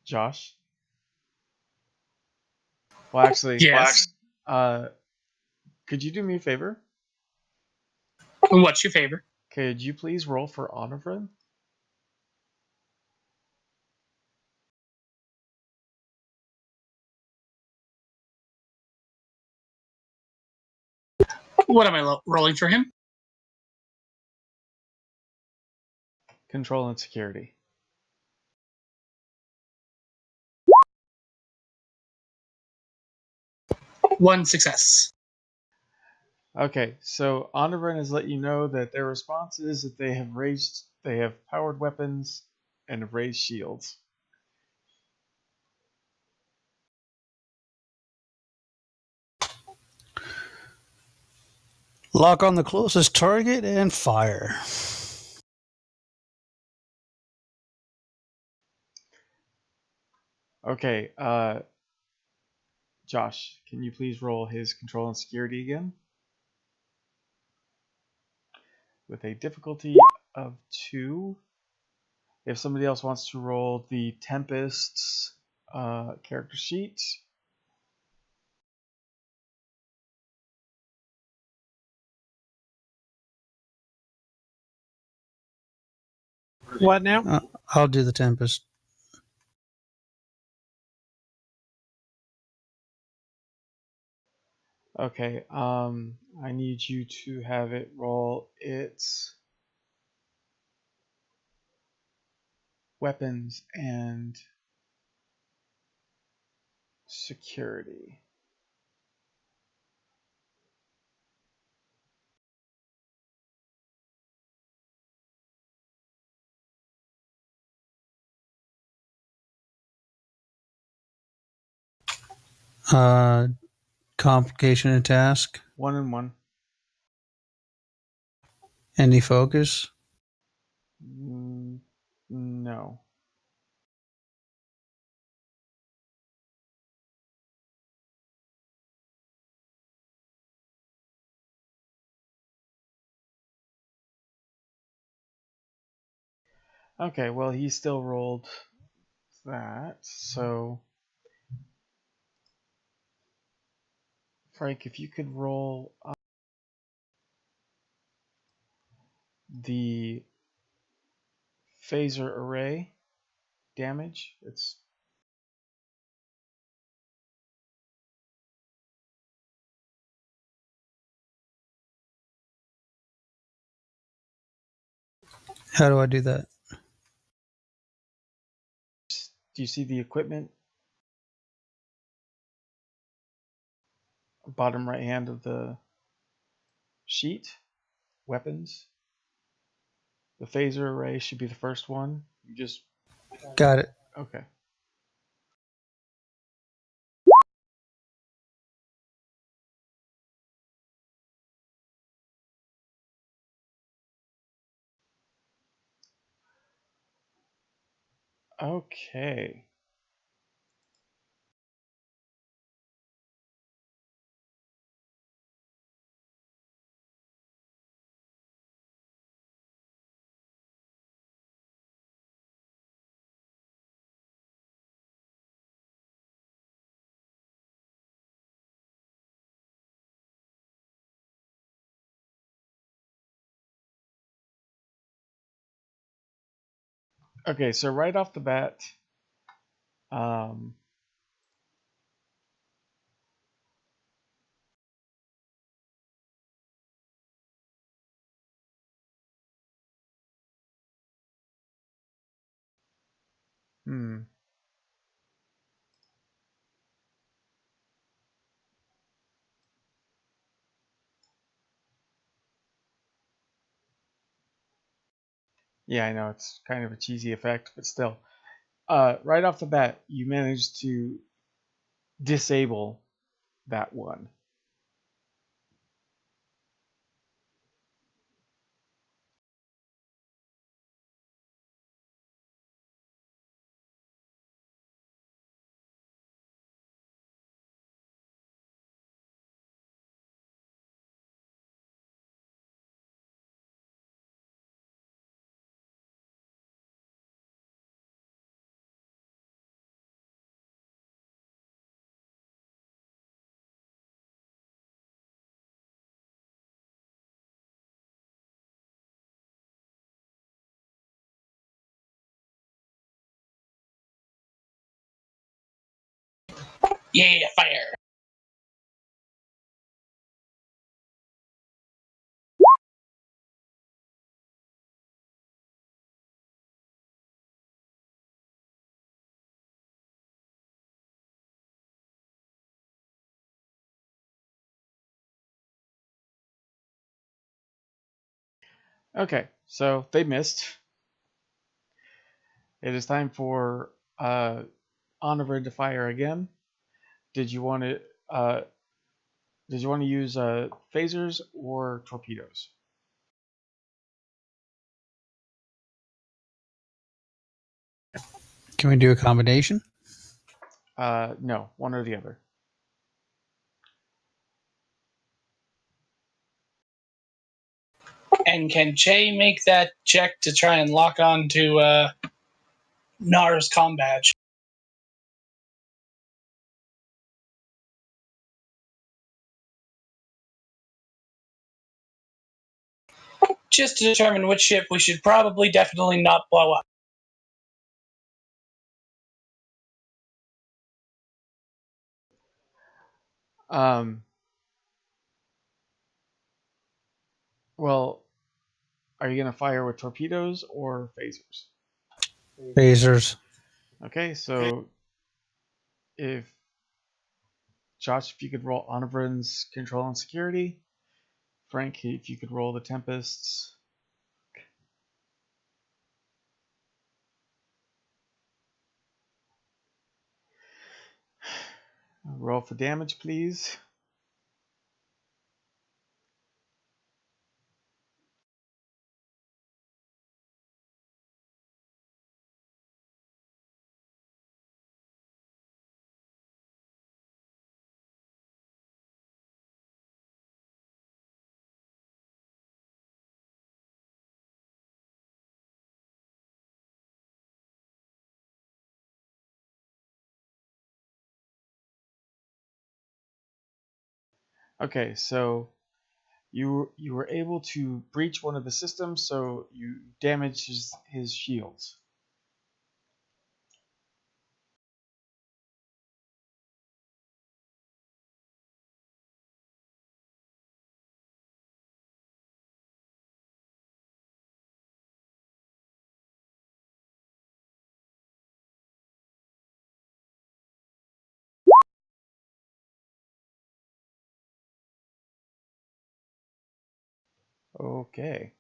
S1: Josh? Well, actually,
S4: Yes.
S1: Could you do me a favor?
S4: What's your favor?
S1: Could you please roll for Honorvren?
S4: What am I rolling for him?
S1: Control and security.
S4: One success.
S1: Okay, so Honorvren has let you know that their response is that they have powered weapons and have raised shields.
S2: Lock on the closest target and fire.
S1: Okay, Josh, can you please roll his control and security again? With a difficulty of 2. If somebody else wants to roll the Tempest's character sheet.
S3: What now?
S2: I'll do the Tempest.
S1: Okay, I need you to have it roll its weapons and security.
S2: Complication and task.
S1: 1 and 1.
S2: Any focus?
S1: No. Okay, well, he still rolled that, so Frank, if you could roll the phaser array damage. It's
S2: How do I do that?
S1: do you see the equipment? Bottom right hand of the sheet, weapons. The phaser array should be the first one. You just
S2: Got it.
S1: okay. Okay. Okay, so right off the bat, um, Hmm. Yeah, I know it's kind of a cheesy effect, but still. Right off the bat, you managed to disable that one.
S4: Yeah, fire.
S1: Okay, so they missed. It is time for Oliver to fire again. Did you want to? Did you want to use phasers or torpedoes?
S2: Can we do a combination?
S1: No, one or the other.
S4: And can Jay make that check to try and lock on to Nar's comm badge? Just to determine which ship we should probably definitely not blow up.
S1: Um, well, are you going to fire with torpedoes or phasers?
S2: Phasers.
S1: Okay, so if Josh, if you could roll Onivrin's control and security. Frank, if you could roll the Tempests. Roll for damage, please. Okay, so you were able to breach one of the systems, so you damaged his shields. Okay.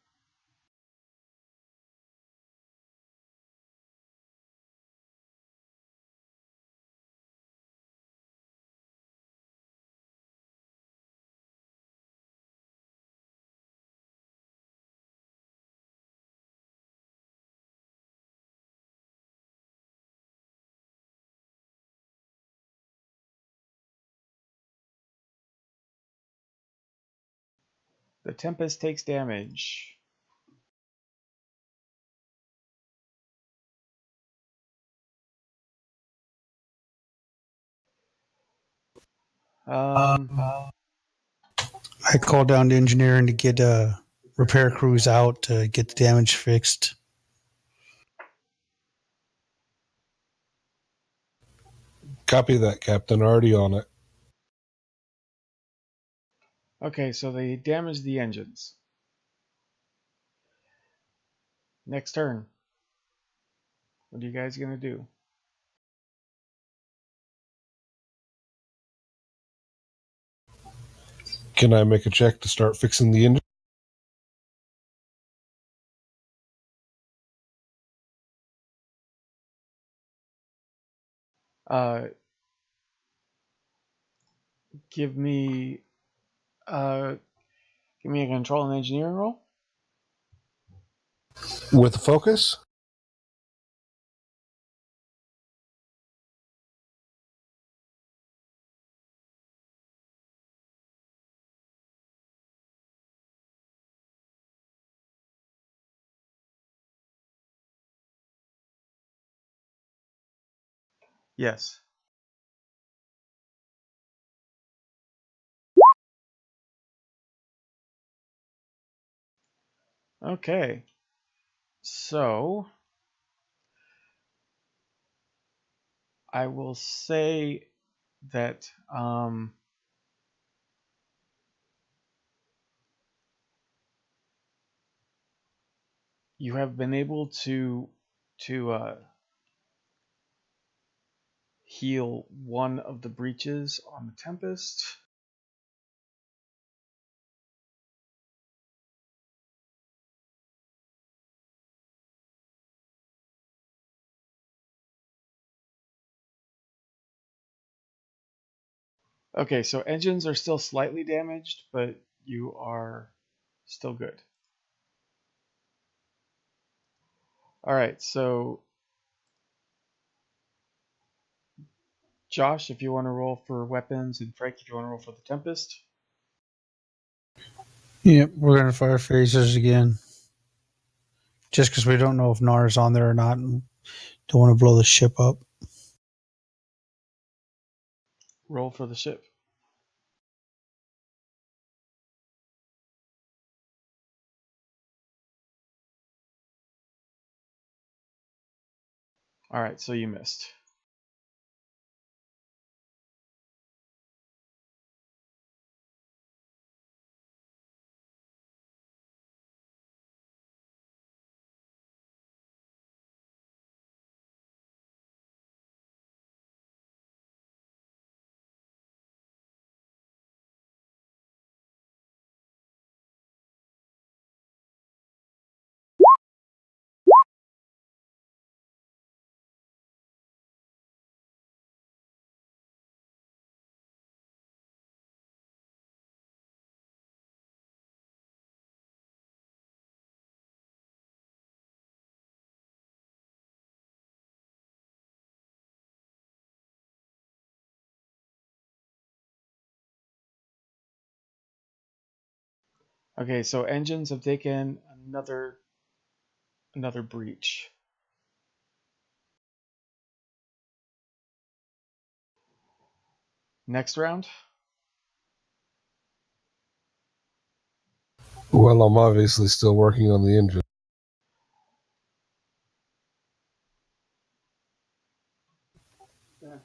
S1: The Tempest takes damage.
S2: I called down to engineering to get repair crews out to get the damage fixed.
S5: Copy that, Captain. Already on it.
S1: Okay, so they damage the engines. Next turn. What are you guys gonna do?
S5: Can I make a check to start fixing the engine?
S1: Uh, give me uh, give me a control and engineering roll.
S5: With a focus?
S1: Yes. Okay. So I will say that you have been able to heal one of the breaches on the Tempest. Okay, so engines are still slightly damaged, but you are still good. All right, so Josh, if you want to roll for weapons, and Frank, if you want to roll for the Tempest.
S2: Yep, we're going to fire phasers again. Just because we don't know if Nara's on there or not. And don't want to blow the ship up.
S1: Roll for the ship. All right, so you missed. Okay, so engines have taken another breach. Next round.
S5: Well, I'm obviously still working on the engine.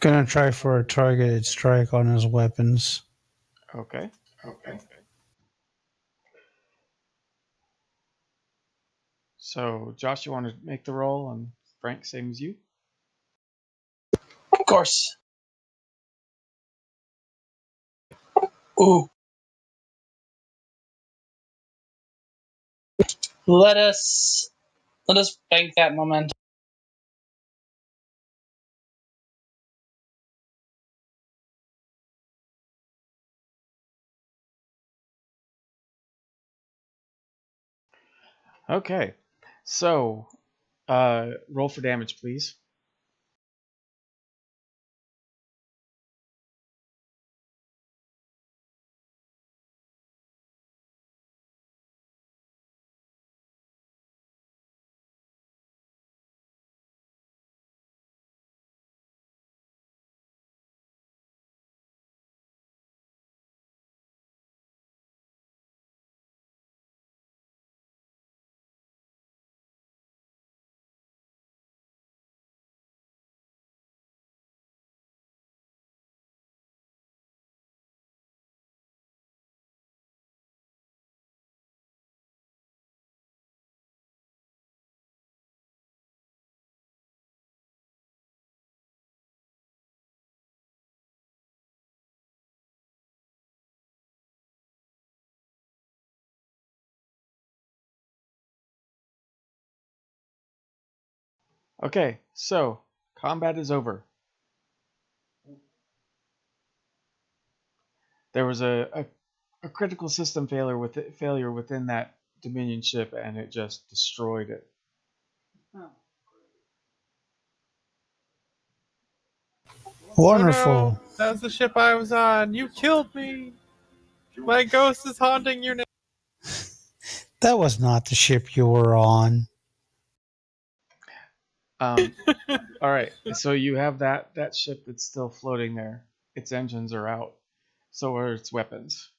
S2: Gonna try for a targeted strike on his weapons.
S1: Okay. So Josh, you want to make the roll, and Frank, same as you.
S4: Of course. Ooh. Let us bank that momentum.
S1: Okay. So roll for damage, please. Okay, so combat is over. There was a critical system failure within that Dominion ship, and it just destroyed it.
S2: Wonderful.
S3: Oh no, that was the ship I was on. You killed me. My ghost is haunting your name.
S2: That was not the ship you were on.
S1: All right, so you have that ship that's still floating there. Its engines are out. So are its weapons.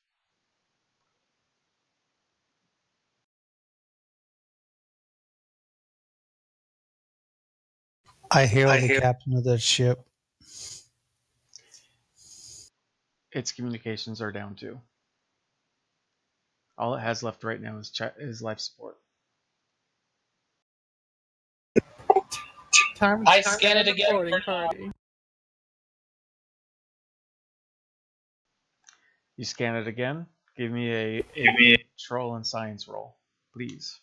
S2: I hail the captain of that ship.
S1: Its communications are down too. All it has left right now is life support.
S3: Time
S4: I
S3: to
S4: scan it again
S3: recording
S4: for now.
S3: party.
S1: You scan it again. Give me a control and science roll, please.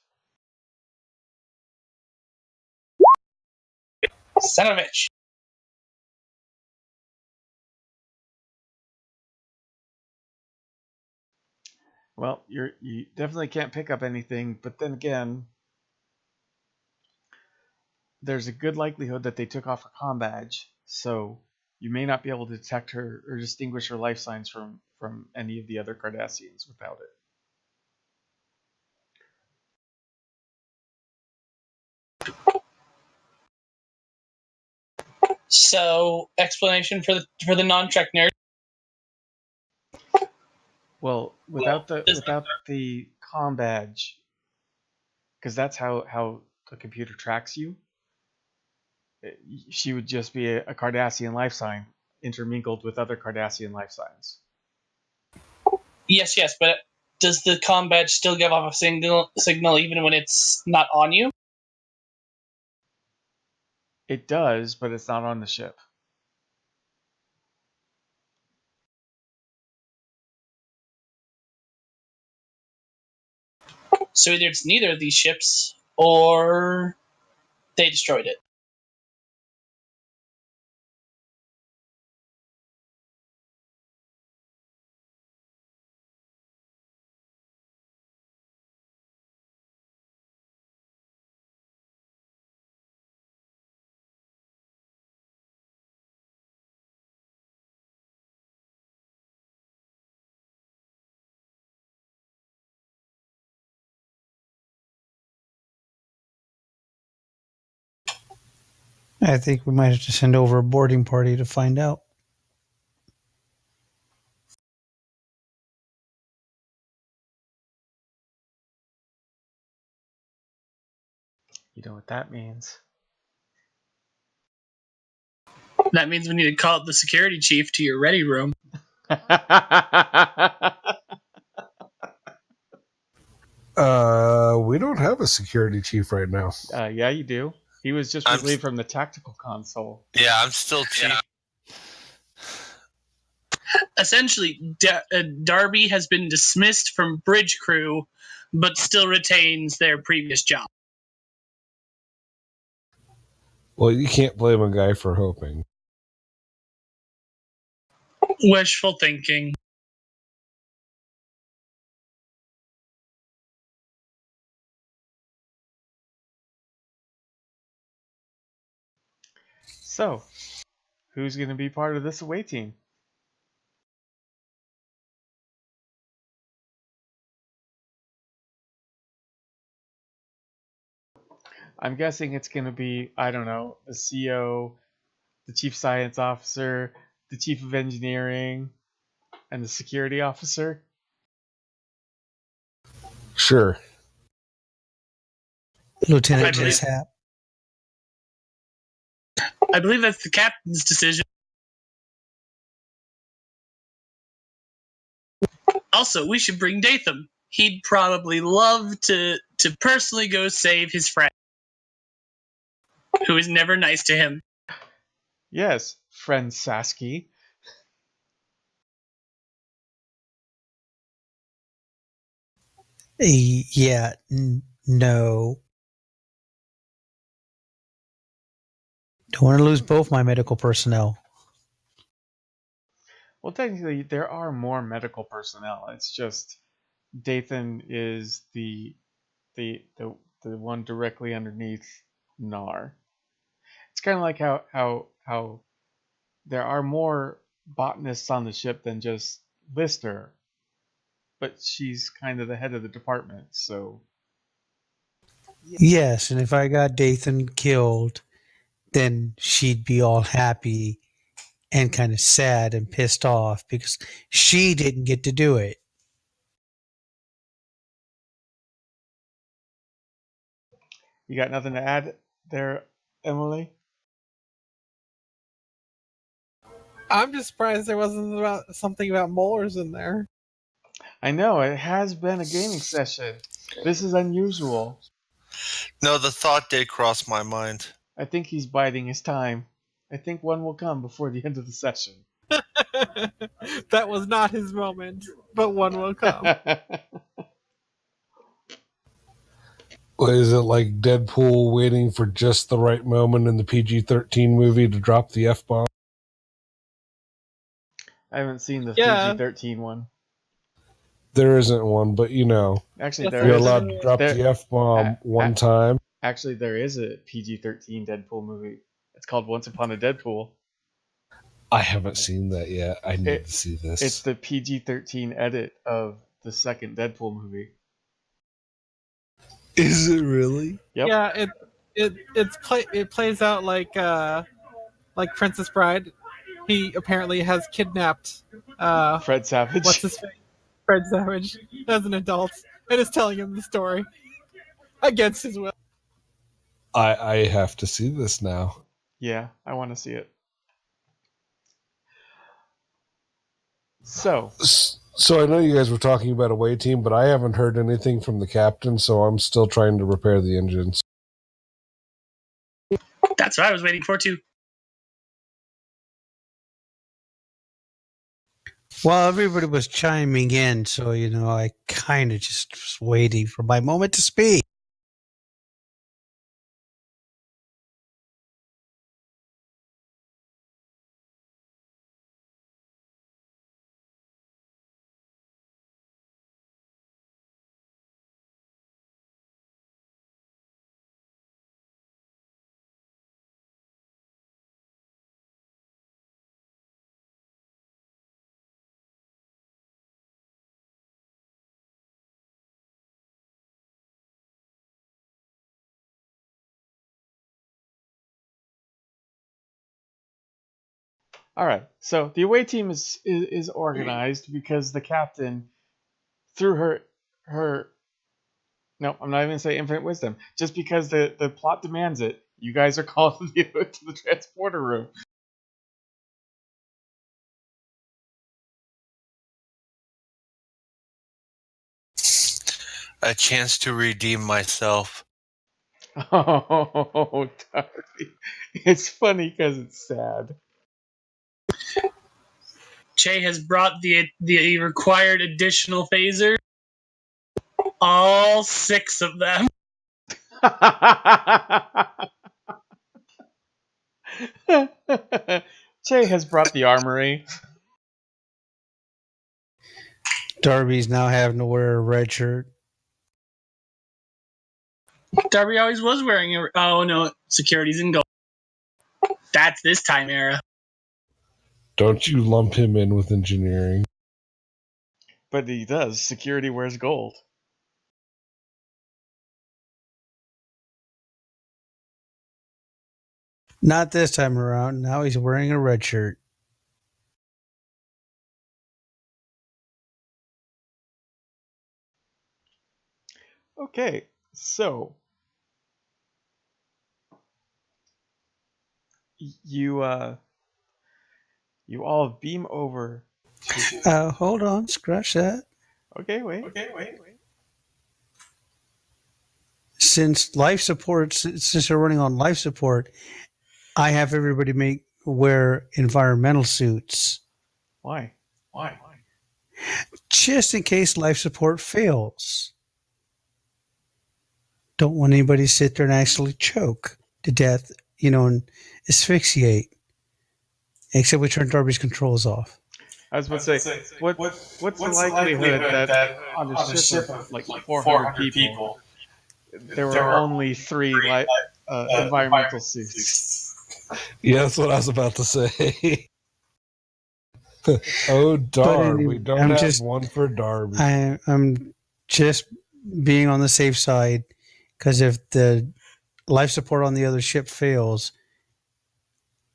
S4: Son of a bitch.
S1: Well, you definitely can't pick up anything, but then again, there's a good likelihood that they took off her comm badge, so you may not be able to detect her or distinguish her life signs from any of the other Cardassians without it.
S4: So, explanation for the non-Trek nerd.
S1: Well, without the comm badge, because that's how the computer tracks you. She would just be a Cardassian life sign intermingled with other Cardassian life signs.
S4: Yes, but does the comm badge still give off a signal even when it's not on you?
S1: It does, but it's not on the ship.
S4: So either it's neither of these ships, or they destroyed it.
S2: I think we might have to send over a boarding party to find out.
S1: You know what that means.
S4: That means we need to call up the security chief to your ready room.
S5: We don't have a security chief right now.
S1: Yeah, you do. He was just relieved from the tactical console.
S6: Yeah, I'm still chief.
S4: Essentially, Darby has been dismissed from bridge crew, but still retains their previous job.
S5: Well, you can't blame a guy for hoping.
S4: Wishful thinking.
S1: So, who's going to be part of this away team? I'm guessing it's going to be, I don't know, the CO, the chief science officer, the chief of engineering, and the security officer.
S5: Sure.
S2: Lieutenant
S4: I believe-
S2: Jessap.
S4: I believe that's the captain's decision. Also, we should bring Datham. He'd probably love to personally go save his friend, who is never nice to him.
S1: Yes, friend Sasky.
S2: Yeah, no. Don't want to lose both my medical personnel.
S1: Well, technically, there are more medical personnel. It's just Dathan is the one directly underneath Nar. It's kind of like how there are more botanists on the ship than just Lister, but she's kind of the head of the department, so
S2: Yes, and if I got Dathan killed, then she'd be all happy and kind of sad and pissed off because she didn't get to do it.
S1: you got nothing to add there, Emily?
S3: I'm just surprised there wasn't something about molars in there.
S1: I know, it has been a gaming session. This is unusual.
S6: No, the thought did cross my mind.
S1: I think he's biding his time. I think one will come before the end of the session.
S3: That was not his moment, but one will come.
S5: What is it, like Deadpool waiting for just the right moment in the PG-13 movie to drop the F-bomb?
S1: I haven't seen the
S3: Yeah.
S1: PG-13 one.
S5: There isn't one, but
S1: Actually,
S3: Yes,
S1: there
S5: you're
S1: is.
S5: allowed to drop
S1: There-
S5: the F-bomb one time.
S1: Actually, there is a PG-13 Deadpool movie. It's called Once Upon a Deadpool.
S5: I haven't seen that yet. I need to see this.
S1: It's the PG-13 edit of the second Deadpool movie.
S5: Is it really?
S1: Yep.
S3: Yeah, it plays out like Princess Bride. He apparently has kidnapped
S1: Fred Savage.
S3: what's his face? Fred Savage as an adult and is telling him the story against his will.
S5: I have to see this now.
S1: Yeah, I want to see it. So,
S5: So I know you guys were talking about away team, but I haven't heard anything from the captain, so I'm still trying to repair the engines.
S4: That's what I was waiting for too.
S2: Well, everybody was chiming in, so, I kind of just was waiting for my moment to speak.
S1: all right. So the away team is organized because the captain, through her no, I'm not even gonna say infinite wisdom. Just because the plot demands it, you guys are called to the transporter room.
S6: A chance to redeem myself.
S1: Oh, Darby. It's funny because it's sad.
S4: Che has brought the required additional phaser. All 6 of them.
S1: Che has brought the armory.
S2: Darby's now having to wear a red shirt.
S4: Darby always was wearing a. Oh no, security's in gold. That's this time era.
S5: Don't you lump him in with engineering.
S1: But he does. Security wears gold.
S2: Not this time around. Now he's wearing a red shirt.
S1: Okay, so you all beam over to.
S2: Hold on. Scratch that.
S1: Okay, wait.
S2: Since you're running on life support, I have everybody wear environmental suits
S1: Why?
S2: just in case life support fails. Don't want anybody to sit there and actually choke to death and asphyxiate. Except we turned Darby's controls off.
S1: I was about to say, what's the likelihood that on a ship of like 400 people, there were only three environmental suits?
S5: Yeah, that's what I was about to say. Oh, Dar,
S2: anyway,
S5: we don't
S2: I'm
S5: have
S2: just-
S5: one for Darby.
S2: I'm just being on the safe side because if the life support on the other ship fails,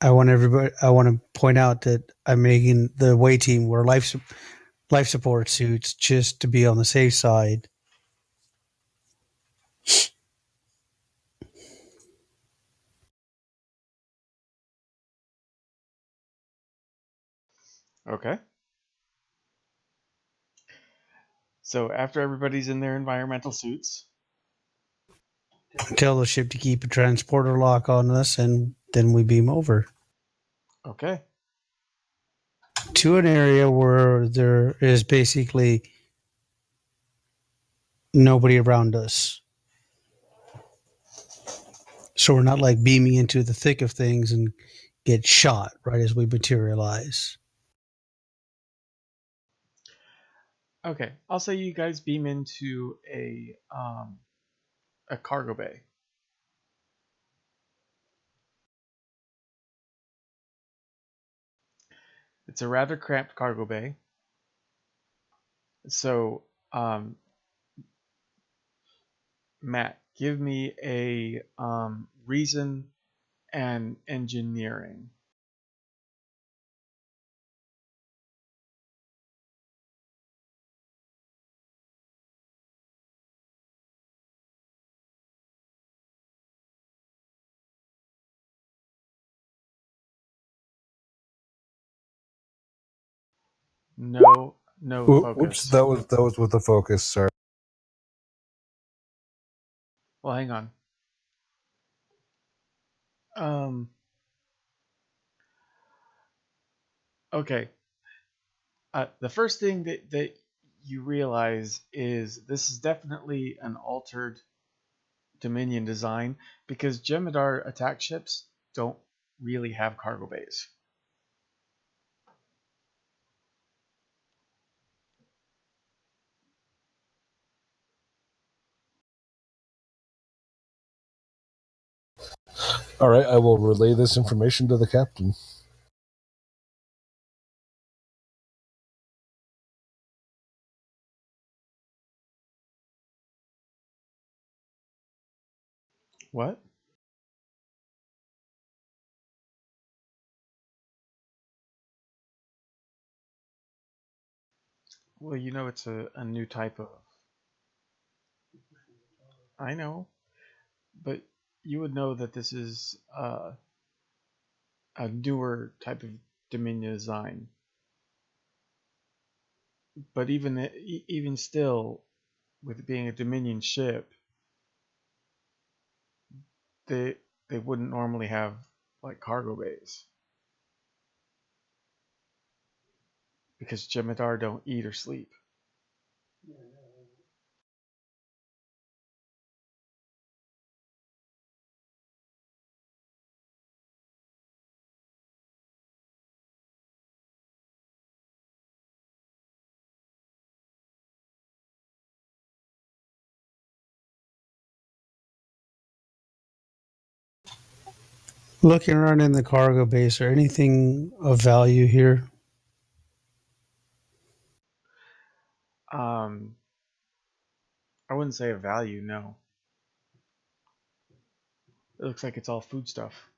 S2: I want to point out that I'm making the away team wear life support suits just to be on the safe side.
S1: Okay. So after everybody's in their environmental suits,
S2: Tell the ship to keep a transporter lock on us, and then we beam over
S1: okay.
S2: to an area where there is basically nobody around us. So we're not like beaming into the thick of things and get shot right as we materialize.
S1: Okay. I'll say you guys beam into a cargo bay. It's a rather cramped cargo bay. So, Matt, give me a reason and engineering. No
S5: Whoops,
S1: focus.
S5: that was with the focus. Sorry.
S1: Well, hang on. Okay. The first thing that you realize is this is definitely an altered Dominion design because Jem'Hadar attack ships don't really have cargo bays.
S5: All right, I will relay this information to the captain.
S1: What? Well, it's a new type of. I know, but you would know that this is a newer type of Dominion design. But even still, with it being a Dominion ship, they they wouldn't normally have like cargo bays because Jem'Hadar don't eat or sleep.
S2: Looking around in the cargo bay, is there anything of value here?
S1: Um, I wouldn't say a value. No, it looks like it's all food stuff.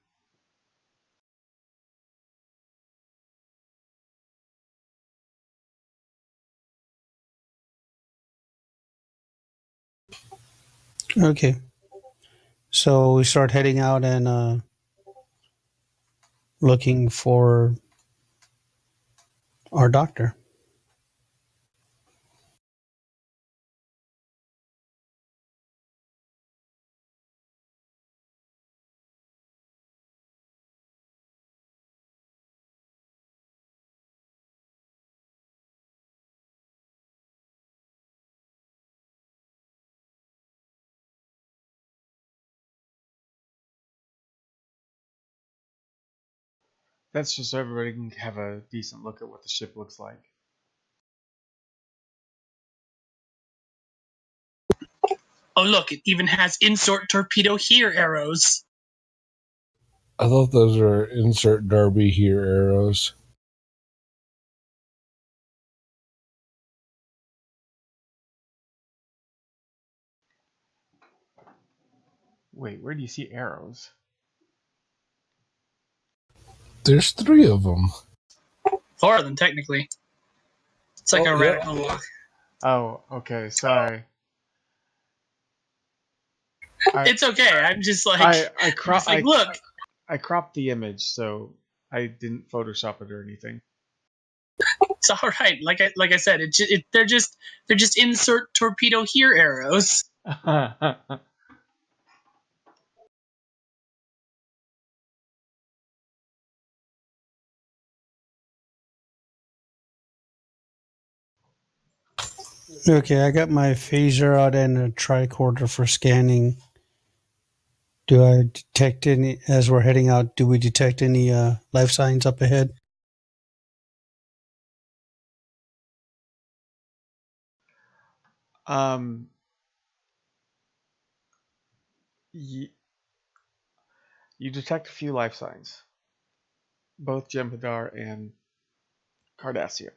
S2: Okay. So we start heading out and looking for our doctor.
S1: That's just so everybody can have a decent look at what the ship looks like.
S4: Oh, look, it even has insert torpedo here arrows.
S5: I thought those are insert Darby here arrows.
S1: Wait, where do you see arrows?
S5: There's 3 of them.
S4: 4 of them, technically. It's like a radical look.
S1: Oh, okay. Sorry.
S4: It's okay. I'm just like, look.
S1: I cropped the image, so I didn't Photoshop it or anything.
S4: It's all right. Like I said, they're just insert torpedo here arrows.
S2: Okay, I got my phaser out and a tricorder for scanning. Do I detect any, as we're heading out, do we detect any life signs up ahead?
S1: You detect a few life signs, both Jem'Hadar and Cardassia.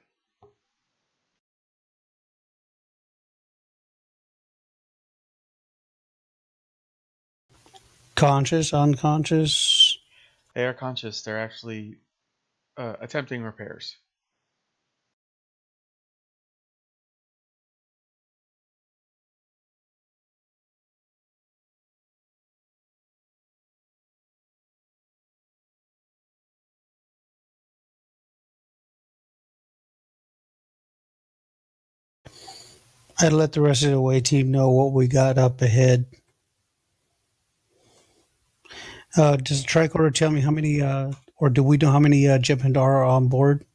S2: Conscious, unconscious?
S1: They are conscious. They're actually attempting repairs.
S2: I'd let the rest of the away team know what we got up ahead. Does the tricorder tell me how many, or do we know how many Jem'Hadar are on board?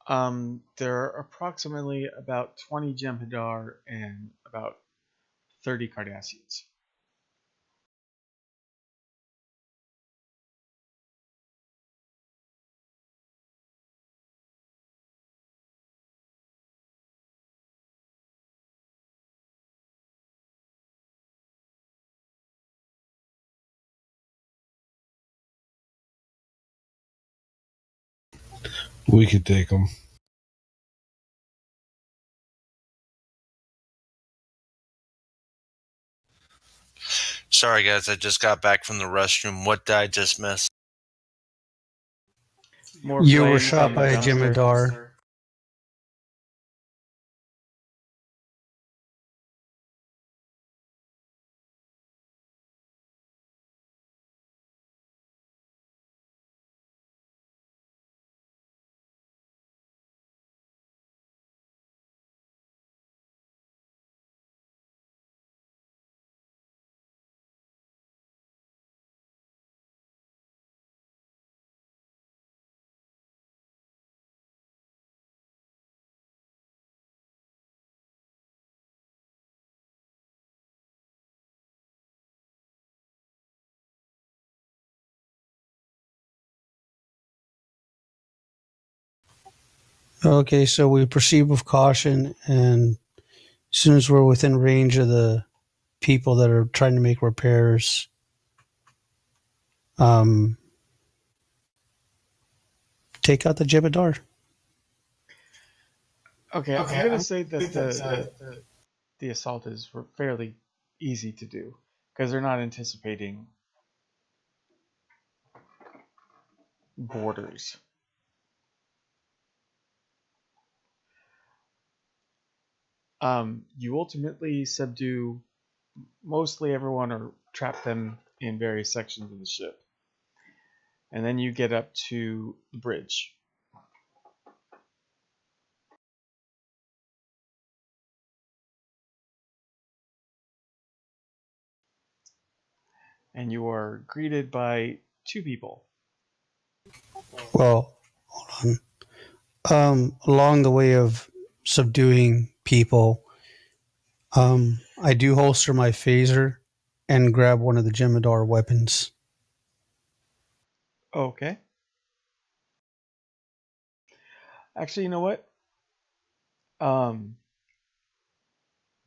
S1: There are approximately about 20 Jem'Hadar and about 30 Cardassians.
S5: We could take them.
S6: Sorry, guys, I just got back from the restroom. What did I just miss?
S1: More
S2: You were
S1: flames
S2: shot
S1: on the
S2: by a
S1: dumpster.
S2: Jem'Hadar. Okay, so we proceed with caution, and as soon as we're within range of the people that are trying to make repairs, take out the Jem'Hadar.
S1: Okay, I'm going to say that the assault is fairly easy to do because they're not anticipating borders. You ultimately subdue mostly everyone or trap them in various sections of the ship. And then you get up to the bridge. And you are greeted by 2 people.
S2: Well, hold on. Along the way of subduing people, I do holster my phaser and grab one of the Jem'Hadar weapons.
S1: Okay. Actually, you know what? Um,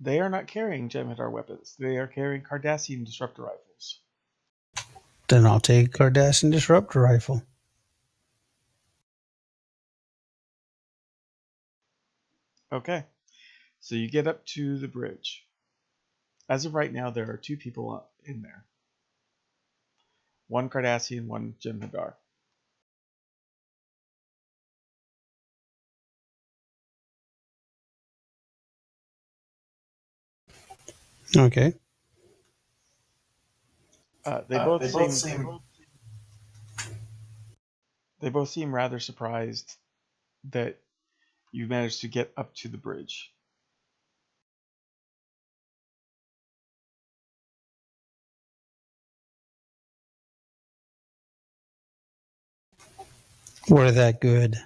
S1: they are not carrying Jem'Hadar weapons. They are carrying Cardassian disruptor rifles.
S2: Then I'll take Cardassian Disruptor Rifle.
S1: Okay. So you get up to the bridge. As of right now, there are 2 people in there. 1 Cardassian, 1 Jem'Hadar.
S2: Okay.
S1: They both seem rather surprised that you managed to get up to the bridge.
S2: We're that good.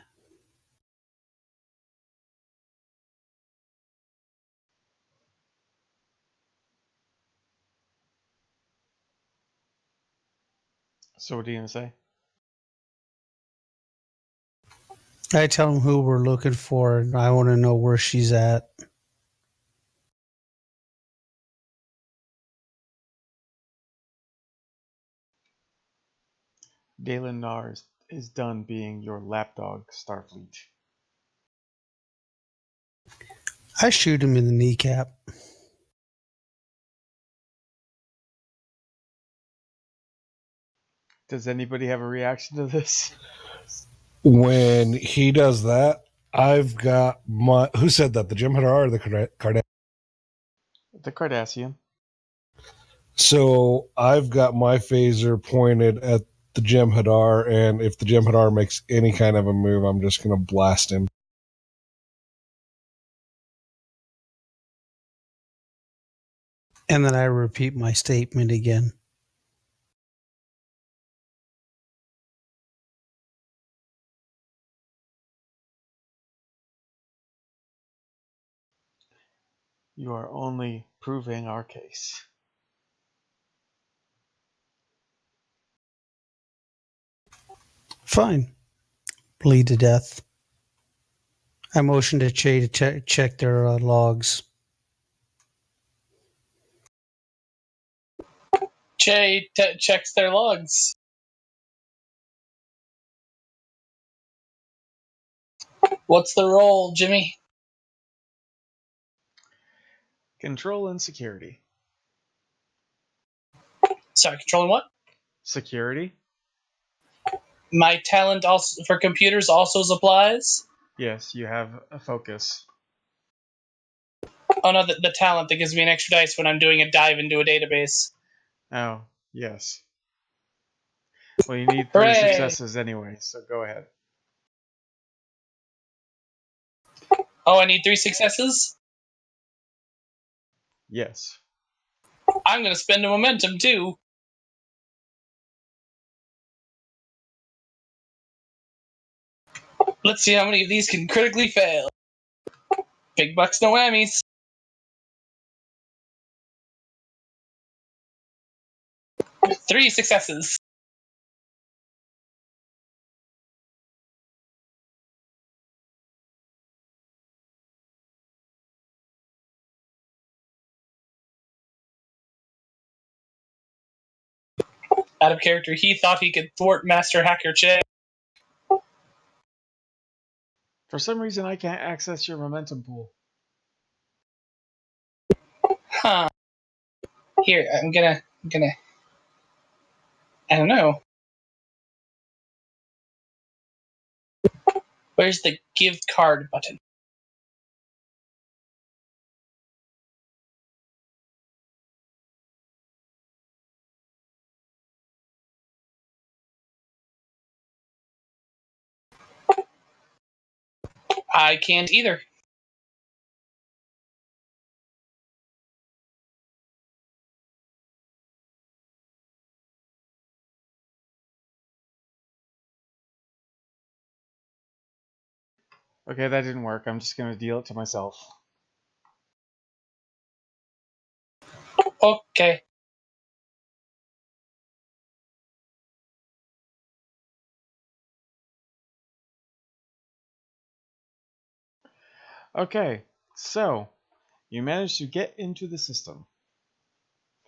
S1: So what are you gonna say?
S2: I tell them who we're looking for, and I want to know where she's at.
S1: Dalen Nar is done being your lapdog, Starfleet.
S2: I shoot him in the kneecap.
S1: Does anybody have a reaction to this?
S5: When he does that, I've got my. Who said that? The Jem'Hadar or the Cardassian?
S1: The Cardassian.
S5: So I've got my phaser pointed at the Jem'Hadar, and if the Jem'Hadar makes any kind of a move, I'm just going to blast him.
S2: And then I repeat my statement again.
S1: You are only proving our case.
S2: Fine. Bleed to death. I motion to Che to check their logs.
S4: Che checks their logs. What's the roll, Jimmy?
S1: Control and security.
S4: Sorry, controlling what?
S1: Security?
S4: My talent also for computers also applies.
S1: Yes, you have a focus.
S4: Oh no, the talent that gives me an extra dice when I'm doing a dive into a database.
S1: Oh, yes. Well, you need 3
S4: Hooray!
S1: successes anyway, so go ahead.
S4: Oh, I need 3 successes?
S1: Yes.
S4: I'm gonna spend a momentum too. Let's see how many of these can critically fail. Big bucks, no whammies. 3 successes. Out of character, he thought he could thwart Master Hacker Che.
S1: For some reason, I can't access your momentum pool.
S4: Huh. Here, I'm gonna. I don't know. Where's the give card button? I can't either.
S1: Okay, that didn't work. I'm just going to deal it to myself.
S4: Okay.
S1: Okay, so you managed to get into the system,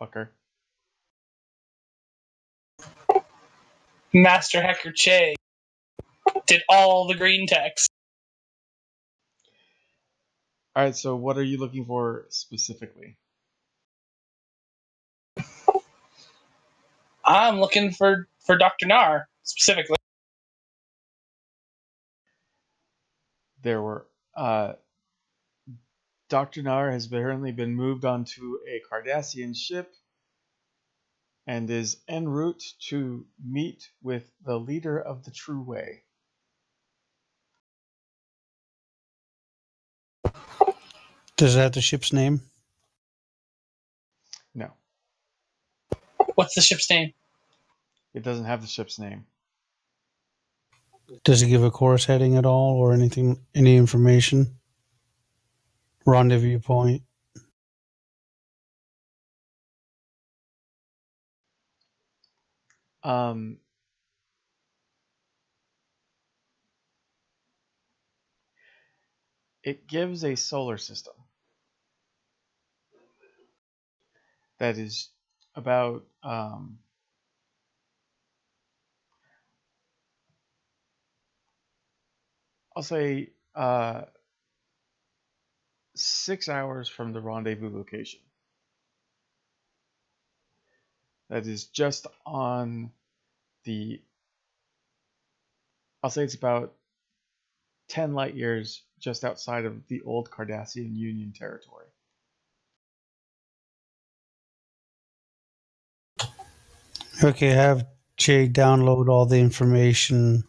S1: fucker.
S4: Master Hacker Che did all the green text.
S1: All right, so what are you looking for specifically?
S4: I'm looking for Dr. Nar specifically.
S1: There were Dr. Nar has apparently been moved onto a Cardassian ship and is en route to meet with the leader of the True Way.
S2: Does it have the ship's name?
S1: No,
S4: What's the ship's name?
S1: it doesn't have the ship's name.
S2: Does it give a course heading at all or anything, any information? Rendezvous point?
S1: It gives a solar system that is about I'll say 6 hours from the rendezvous location. That is just on the, I'll say it's about 10 light years just outside of the old Cardassian Union territory.
S2: Okay, have Jay download all the information.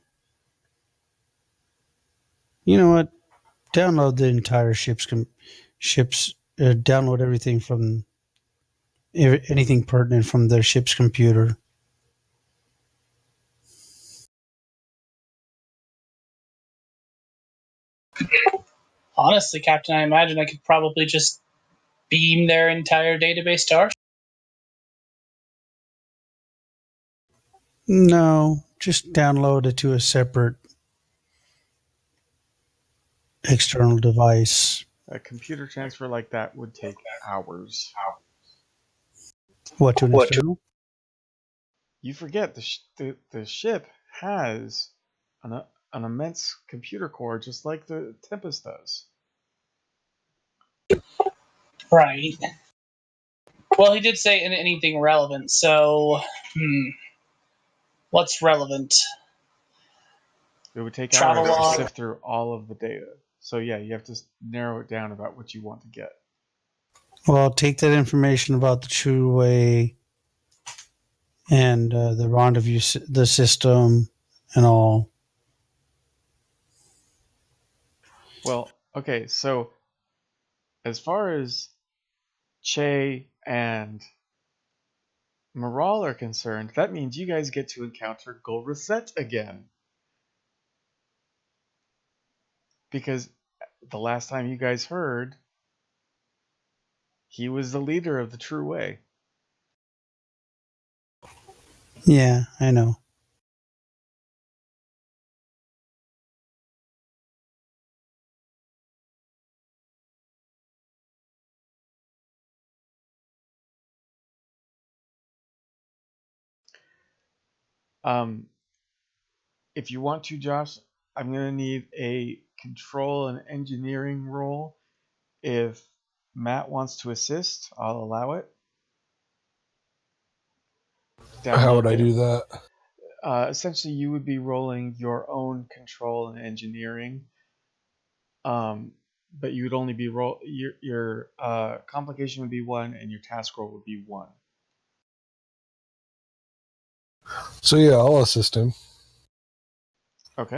S2: You know what? Download the entire download everything from anything pertinent from their ship's computer.
S4: Honestly, Captain, I imagine I could probably just beam their entire database to our.
S2: No, just download it to a separate external device.
S1: A computer transfer like that would take hours.
S2: What, to an external?
S1: You forget the ship has an immense computer core just like the Tempest does.
S4: Right. Well, he did say anything relevant, so what's relevant?
S1: It would take
S4: Travel
S1: hours to
S4: log.
S1: sift through all of the data. So yeah, you have to narrow it down about what you want to get.
S2: Well, take that information about the True Way and the rendezvous, the system, and all.
S1: Well, okay, so as far as Che and Moral are concerned, that means you guys get to encounter Gul Reset again. Because the last time you guys heard, he was the leader of the True Way.
S2: Yeah, I know.
S1: If you want to, Josh, I'm going to need a control and engineering role. If Matt wants to assist, I'll allow it.
S5: How would I do that?
S1: Essentially, you would be rolling your own control and engineering. But you would only be your complication would be 1 and your task roll would be 1.
S5: So yeah, I'll assist him.
S1: Okay.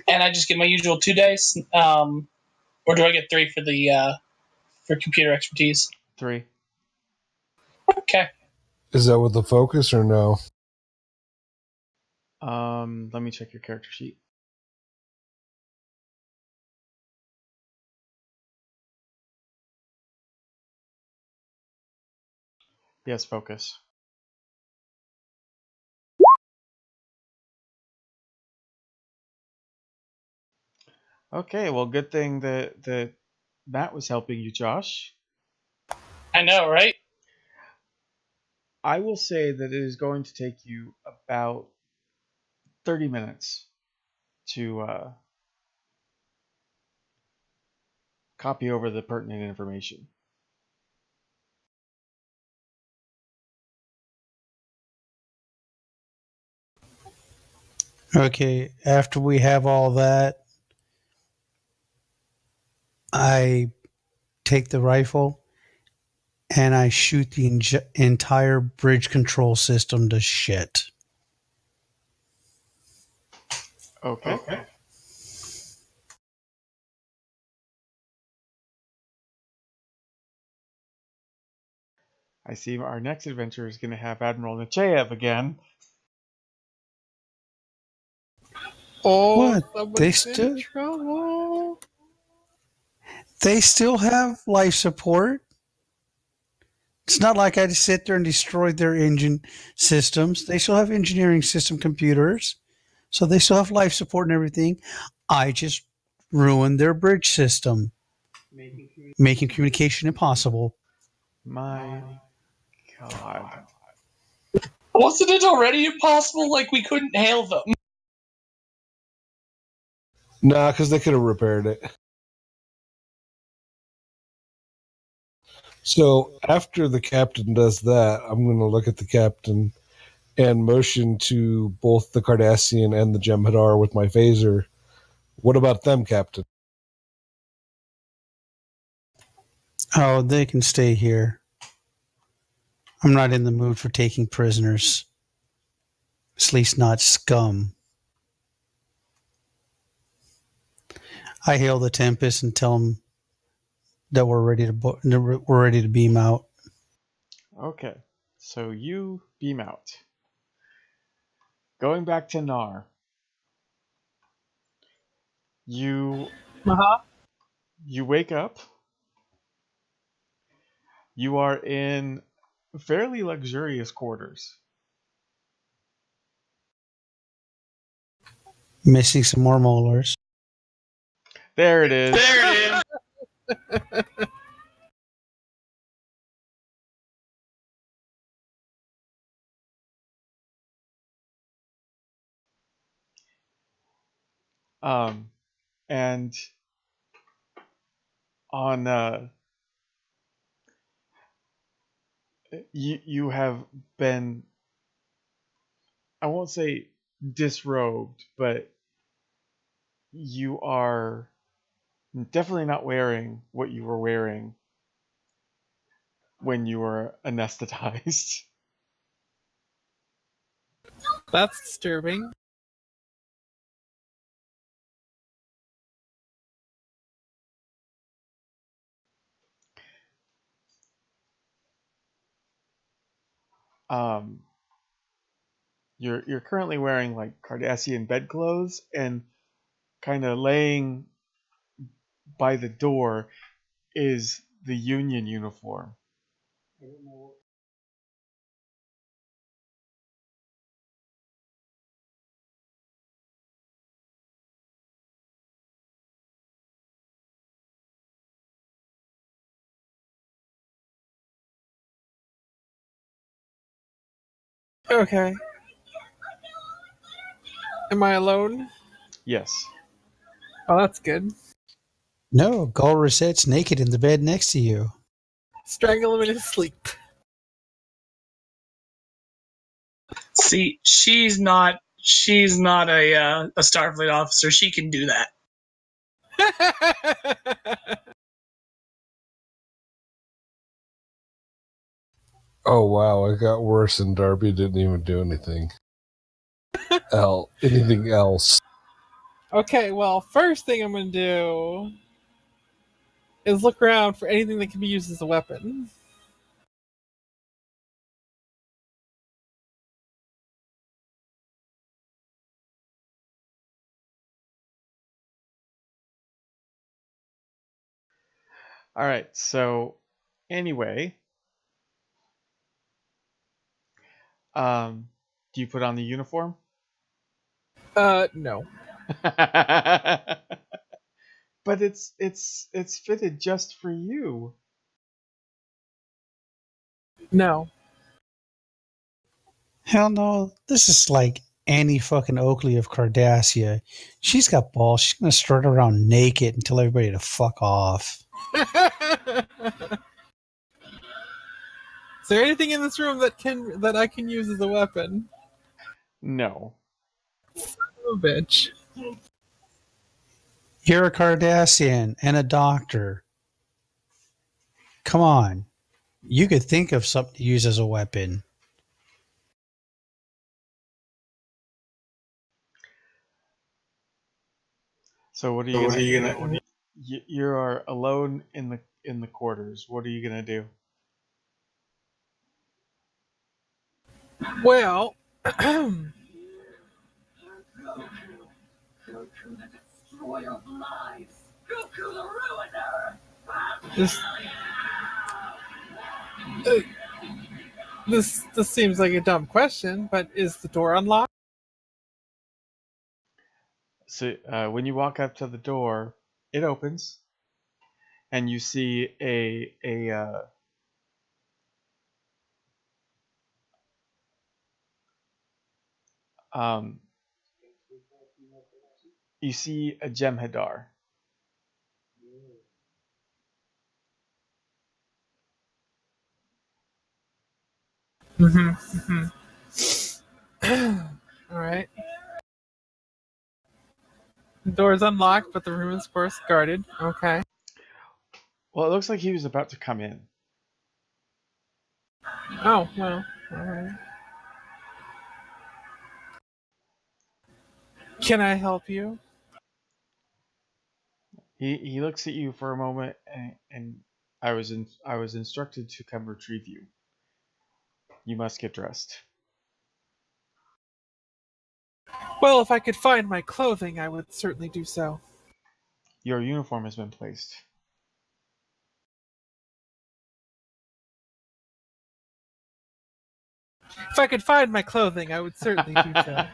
S4: And I just get my usual 2 days, or do I get 3 for the for computer expertise?
S1: 3.
S4: Okay.
S5: Is that with the focus or no?
S1: Let me check your character sheet. Yes, focus. Okay, well, good thing that Matt was helping you, Josh.
S4: I know, right?
S1: I will say that it is going to take you about 30 minutes to copy over the pertinent information.
S2: Okay, after we have all that, I take the rifle and I shoot the entire bridge control system to shit.
S1: Okay. I see our next adventure is going to have Admiral Nechayev again.
S3: Oh,
S2: What?
S3: someone's in trouble.
S2: They still have life support. It's not like I just sit there and destroyed their engine systems. They still have engineering system computers. So they still have life support and everything. I just ruined their bridge system, making communication impossible.
S1: My God.
S4: Wasn't it already impossible? Like we couldn't hail them.
S5: Nah, because they could have repaired it. So after the captain does that, I'm going to look at the captain and motion to both the Cardassian and the Jem'Hadar with my phaser. What about them, Captain?
S2: Oh, they can stay here. I'm not in the mood for taking prisoners. At least not scum. I hail the Tempest and tell them that we're ready to beam out.
S1: Okay, so you beam out. Going back to Nar, you you wake up. You are in fairly luxurious quarters.
S2: Missing some more molars.
S1: There it is.
S4: There it is.
S1: And on you have been, I won't say disrobed, but you are definitely not wearing what you were wearing when you were anesthetized.
S3: That's disturbing.
S1: um you're currently wearing like Cardassian bedclothes, and kind of laying by the door is the Union uniform.
S3: Okay. Am I alone?
S1: Yes.
S3: Oh, that's good.
S2: No, Gul Reset's naked in the bed next to you.
S3: Strangle him in his sleep.
S4: See, she's not a Starfleet officer. She can do that.
S5: Oh, wow. It got worse, and Darby didn't even do anything. Anything else?
S3: Okay, well, first thing I'm going to do is look around for anything that can be used as a weapon.
S1: All right. So anyway, do you put on the uniform?
S3: No.
S1: But it's fitted just for you.
S3: No.
S2: Hell no. This is like Annie fucking Oakley of Cardassia. She's got balls. She's gonna strut around naked and tell everybody to fuck off.
S3: Is there anything in this room that I can use as a weapon?
S1: No.
S3: Oh, bitch.
S2: You're a Cardassian and a doctor. Come on. You could think of something to use as a weapon.
S1: So what are you gonna? You are alone in the quarters. What are you gonna do?
S3: Well, this this seems like a dumb question, but is the door unlocked?
S1: So when you walk up to the door, it opens, and you see um you see a Jem'Hadar.
S3: Mm-hmm. All right. The door is unlocked, but the room is, of course, guarded. Okay.
S1: Well, it looks like he was about to come in.
S3: Oh, well. All right. Can I help you?
S1: He looks at you for a moment, and I was instructed to come retrieve you. You must get dressed.
S3: Well, if I could find my clothing, I would certainly do so.
S1: Your uniform has been placed.
S3: If I could find my clothing, I would certainly do so.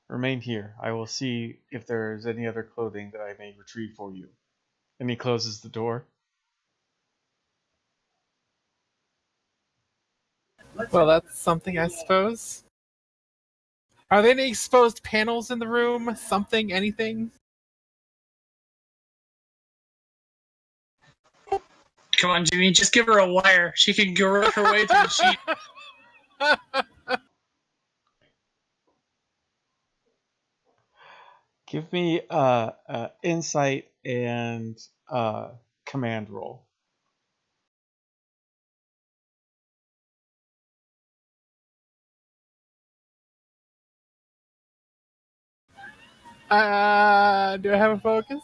S1: Remain here. I will see if there is any other clothing that I may retrieve for you. And he closes the door.
S3: Well, that's something, I suppose. Are there any exposed panels in the room? Something? Anything?
S4: Come on, Jimmy, just give her a wire. She can garrote her way through the sheet.
S1: Give me insight and command roll.
S3: Do I have a focus?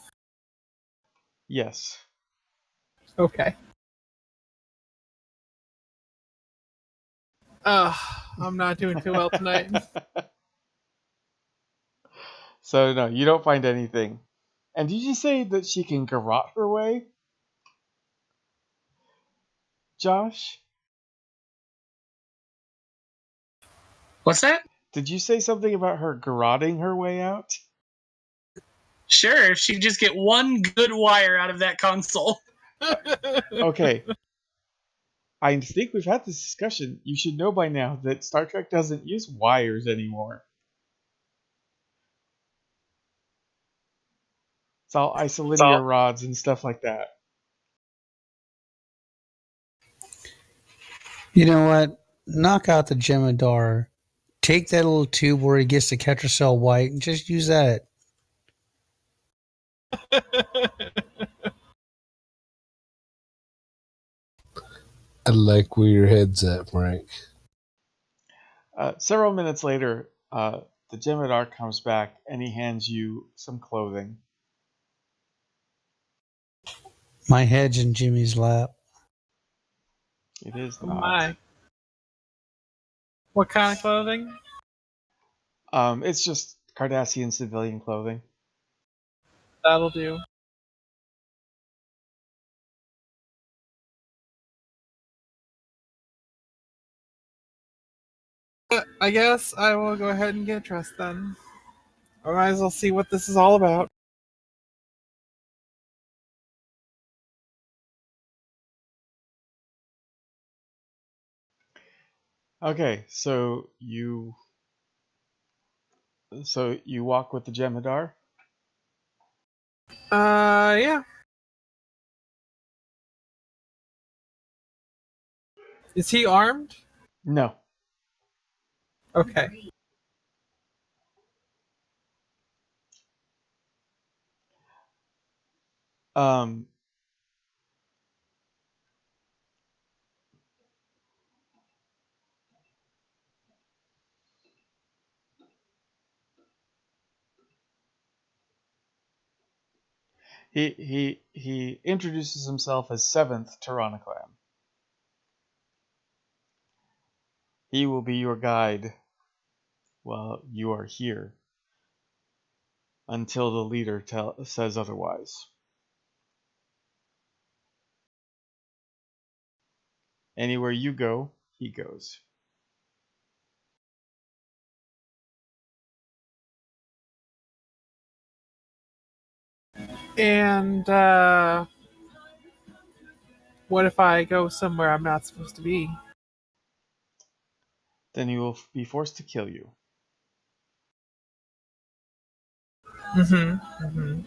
S1: Yes.
S3: Okay. I'm not doing too well tonight.
S1: So no, you don't find anything. And did you say that she can garrote her way? Josh?
S4: What's that?
S1: Did you say something about her garroting her way out?
S4: Sure, if she just get one good wire out of that console.
S1: Okay. I think we've had this discussion. You should know by now that Star Trek doesn't use wires anymore. It's all isolinear rods and stuff like that.
S2: You know what? Knock out the Jem'Hadar. Take that little tube where he gets the Ketracel white and just use that.
S5: I like where your head's at, Frank.
S1: Several minutes later, the Jem'Hadar comes back and he hands you some clothing.
S2: My head's in Jimmy's lap.
S1: It is
S3: Oh
S1: not.
S3: my. What kind of clothing?
S1: It's just Cardassian civilian clothing.
S3: That'll do. I guess I will go ahead and get dressed then. I might as well see what this is all about.
S1: Okay, so you walk with the Jem'Hadar.
S3: Yeah. Is he armed?
S1: No.
S3: Okay.
S1: Um, he introduces himself as Seventh Tyranniclam. He will be your guide while you are here until the leader says otherwise. Anywhere you go, he goes.
S3: And what if I go somewhere I'm not supposed to be?
S1: Then he will be forced to kill you.
S3: Mm-hmm. Mm-hmm.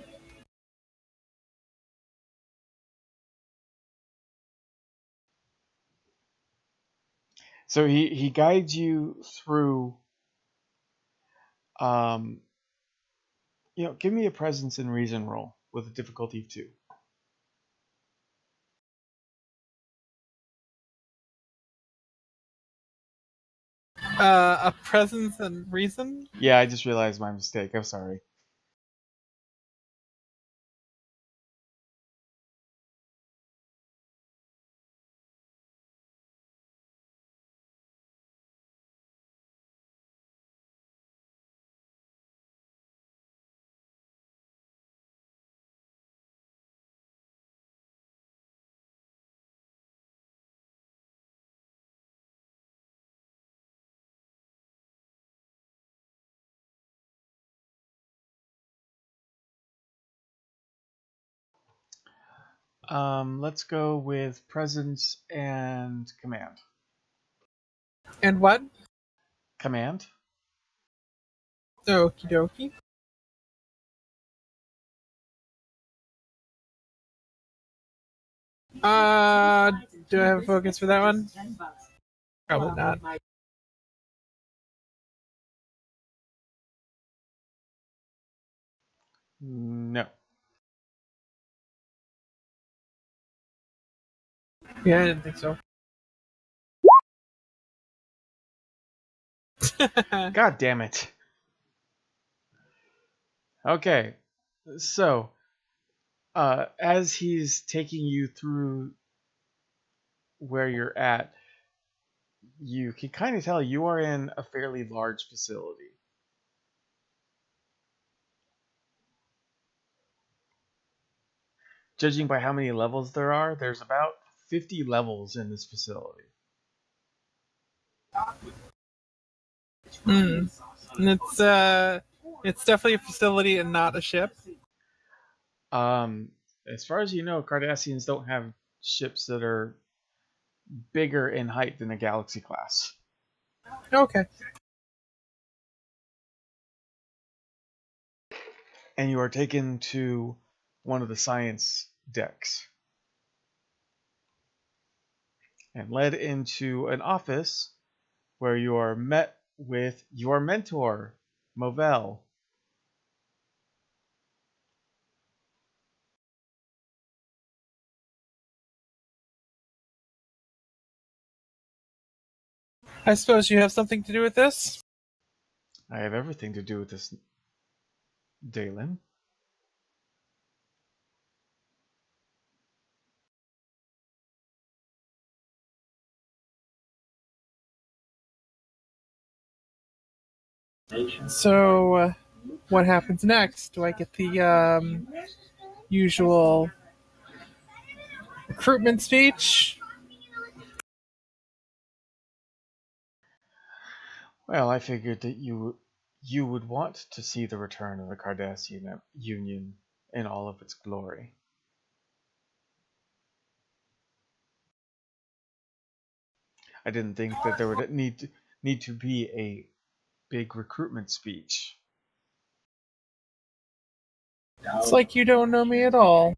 S1: So he guides you through. Give me a presence and reason roll with a difficulty of 2.
S3: A presence and reason?
S1: Yeah, I just realized my mistake. I'm sorry. Let's go with presence and command.
S3: And what?
S1: Command?
S3: Okie dokie. Do I have a focus for that one? Probably not.
S1: No.
S3: Yeah, I didn't think so.
S1: God damn it. Okay. So, as he's taking you through where you're at, you can kind of tell you are in a fairly large facility. Judging by how many levels there are, there's about 50 levels in this facility.
S3: Hmm. And it's definitely a facility and not a ship.
S1: As far as you know, Cardassians don't have ships that are bigger in height than a Galaxy class.
S3: Okay.
S1: And you are taken to one of the science decks and led into an office where you are met with your mentor, Movell.
S3: I suppose you have something to do with this?
S1: I have everything to do with this, Dalen.
S3: So, What happens next? Do I get the usual recruitment speech?
S1: Well, I figured that you would want to see the return of the Cardassian Union in all of its glory. I didn't think that there would need to be a big recruitment speech.
S3: It's like you don't know me at all.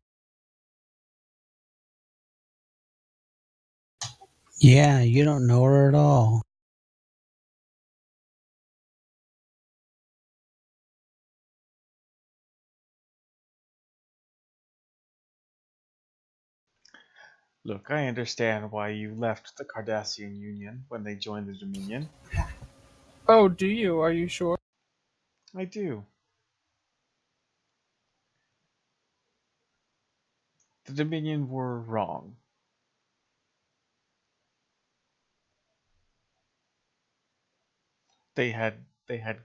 S2: Yeah, you don't know her at all.
S1: Look, I understand why you left the Cardassian Union when they joined the Dominion.
S3: Oh, do you? Are you sure?
S1: I do. The Dominion were wrong. They had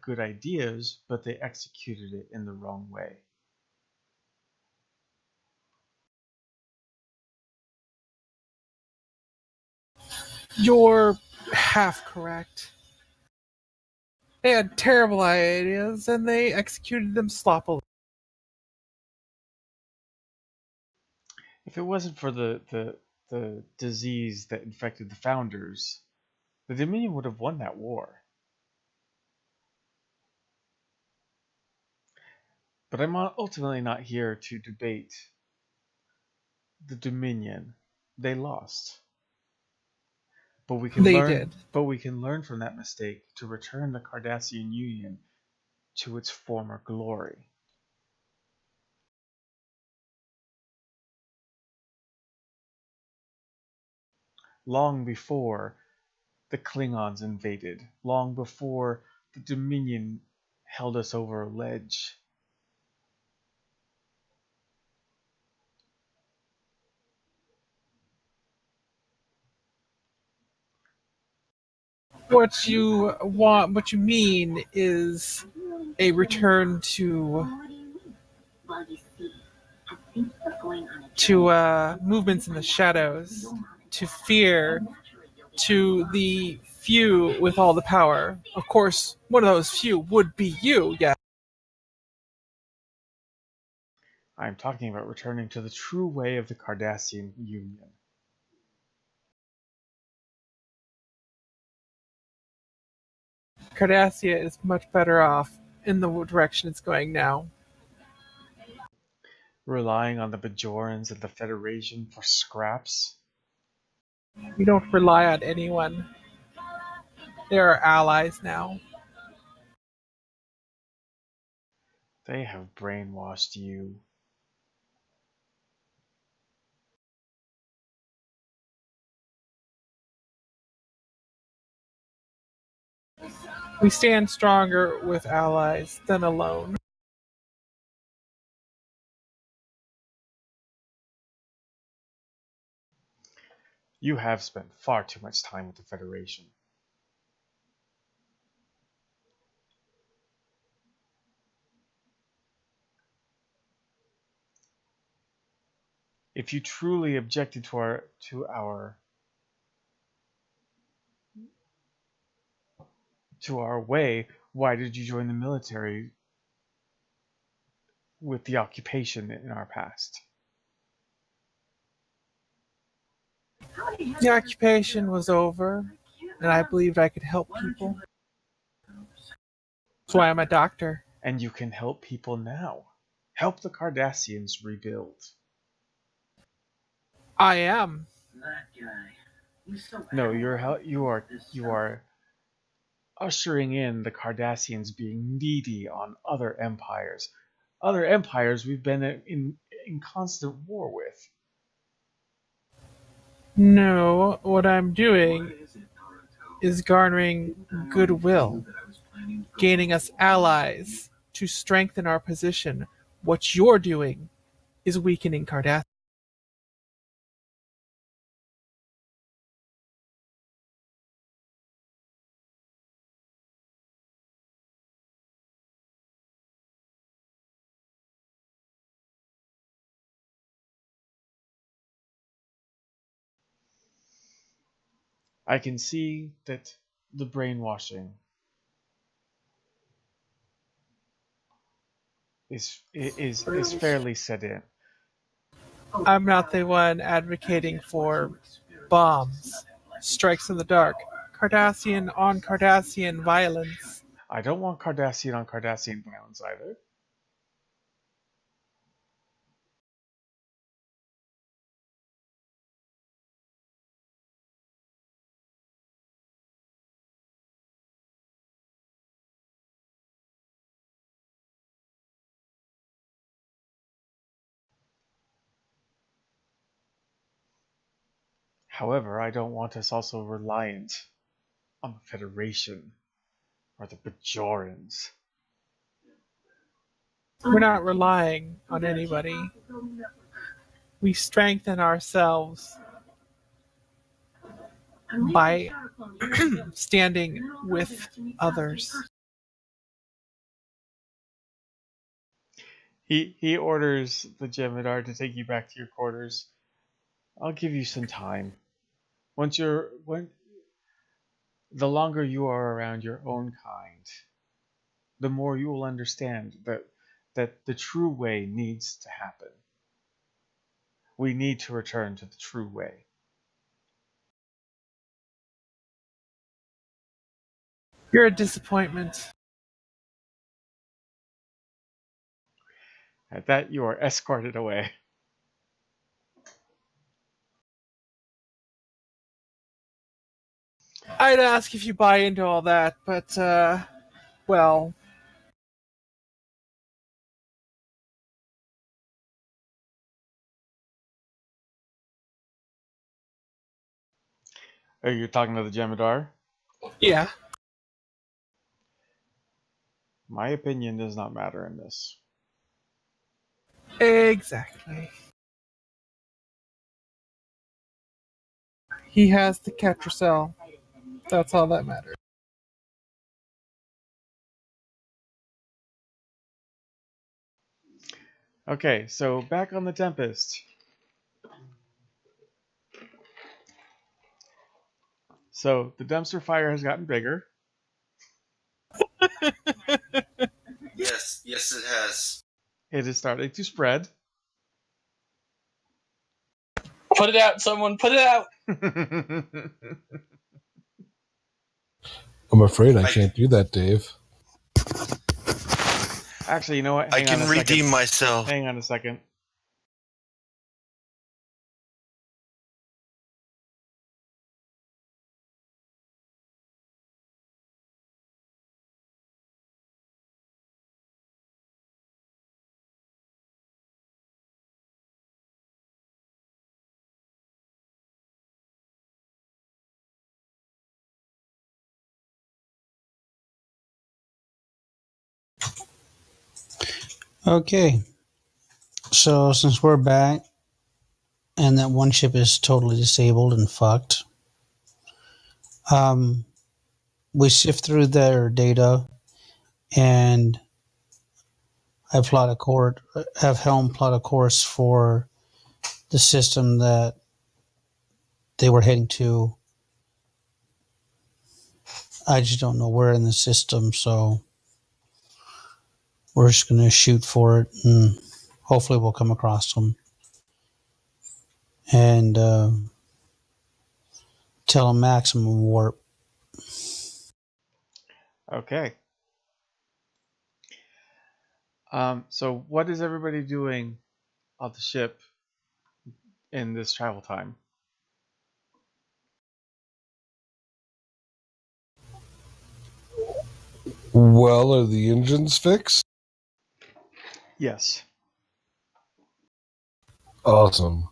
S1: good ideas, but they executed it in the wrong way.
S3: You're half correct. They had terrible ideas and they executed them sloppily.
S1: If it wasn't for the disease that infected the founders, the Dominion would have won that war. But I'm ultimately not here to debate the Dominion. They lost. But we can
S3: They
S1: learn
S3: did.
S1: but we can learn from that mistake to return the Cardassian Union to its former glory. Long before the Klingons invaded, long before the Dominion held us over a ledge.
S3: What you mean is a return to movements in the shadows, to fear, to the few with all the power. Of course, one of those few would be you, yeah.
S1: I'm talking about returning to the true way of the Cardassian Union.
S3: Cardassia is much better off in the direction it's going now.
S1: Relying on the Bajorans and the Federation for scraps.
S3: We don't rely on anyone. They are allies now.
S1: They have brainwashed you.
S3: We stand stronger with allies than alone.
S1: You have spent far too much time with the Federation. If you truly objected to our way, why did you join the military with the occupation in our past?
S3: The occupation was over, and I believed I could help people. That's why I'm a doctor.
S1: And you can help people now. Help the Cardassians rebuild.
S3: I am.
S1: No, you are ushering in the Cardassians being needy on other empires. Other empires we've been in constant war with.
S3: No, what I'm doing is garnering goodwill, gaining us allies to strengthen our position. What you're doing is weakening Cardassia.
S1: I can see that the brainwashing is fairly set in.
S3: I'm not the one advocating for bombs, strikes in the dark, Cardassian on Cardassian violence.
S1: I don't want Cardassian on Cardassian violence either. However, I don't want us also reliant on the Federation or the Bajorans.
S3: We're not relying on anybody. We strengthen ourselves by standing with others.
S1: He orders the Jem'Hadar to take you back to your quarters. I'll give you some time. When the longer you are around your own kind, the more you will understand that the true way needs to happen. We need to return to the true way.
S3: You're a disappointment.
S1: At that, you are escorted away.
S3: I'd ask if you buy into all that, but, well,
S1: Are you talking to the Jem'Hadar?
S3: yeah.
S1: My opinion does not matter in this.
S3: Exactly. He has the catcher cell. That's all that matters.
S1: Okay, so back on the Tempest. So the dumpster fire has gotten bigger.
S6: Yes, it has.
S1: It is starting to spread.
S4: Put it out, someone. Put it out.
S5: I'm afraid I can't do that, Dave.
S1: Actually, you know what?
S6: I
S1: Hang on
S6: can
S1: a second.
S6: redeem myself.
S1: Hang on a second.
S2: Okay. So since we're back and that one ship is totally disabled and fucked, we sift through their data and have Helm plot a course for the system that they were heading to. I just don't know where in the system, so we're just going to shoot for it and hopefully we'll come across them. And tell them maximum warp.
S1: Okay. So what is everybody doing on the ship in this travel time?
S5: Well, are the engines fixed?
S1: Yes.
S5: Awesome.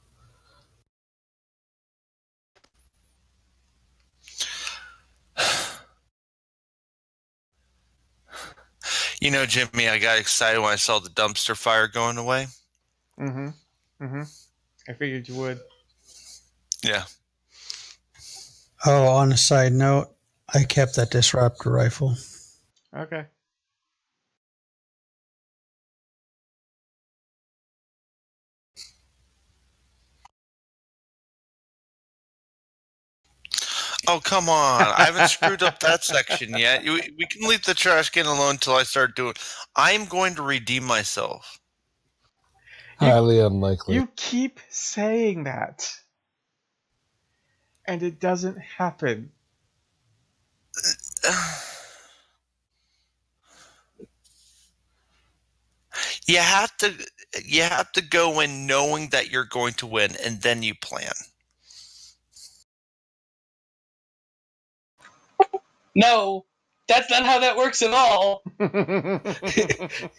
S6: You know, Jimmy, I got excited when I saw the dumpster fire going away.
S1: I figured you would.
S6: Yeah.
S2: Oh, on a side note, I kept that disruptor rifle.
S1: Okay.
S6: Oh, come on. I haven't screwed up that section yet. We can leave the trash can alone until I start doing. I'm going to redeem myself.
S5: Highly unlikely.
S1: You keep saying that, and it doesn't happen.
S6: You have to go in knowing that you're going to win, and then you plan.
S4: No, that's not how that works at all.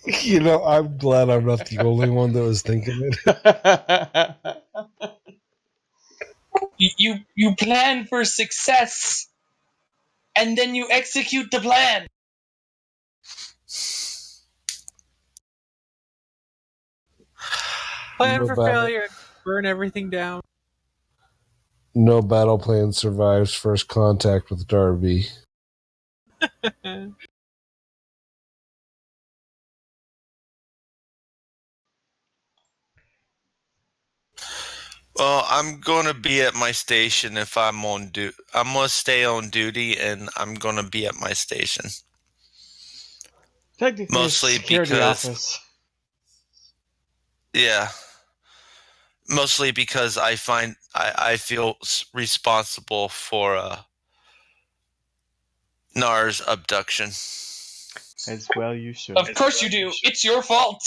S5: You know, I'm glad I'm not the only one that was thinking it.
S4: You plan for success, and then you execute the plan.
S3: Plan
S5: No
S3: for
S5: battle.
S3: failure and burn everything down.
S5: No battle plan survives first contact with Darby.
S6: Well, I'm going to be at my station if I'm on duty. I'm going to stay on duty, and I'm going to be at my station.
S1: Technically,
S6: Mostly
S1: it's security
S6: because-
S1: office.
S6: Yeah. Mostly because I feel responsible for Nar's abduction.
S1: As well, you should.
S4: Of course you do. It's your fault.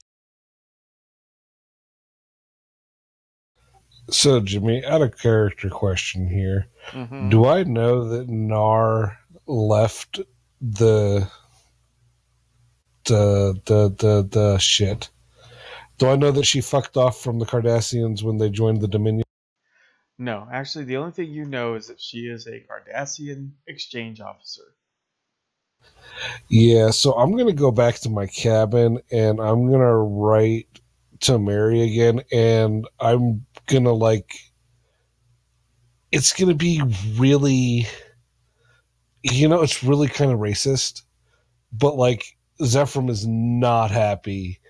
S5: So, Jimmy, out of character question here.
S1: Mhm.
S5: Do I know that Nar left the shit? Do I know that she fucked off from the Cardassians when they joined the Dominion?
S1: No, actually, the only thing you know is that she is a Cardassian exchange officer.
S5: Yeah, so I'm going to go back to my cabin and I'm going to write to Mary again, and I'm going to, it's going to be really, it's really kind of racist, but, Zephram is not happy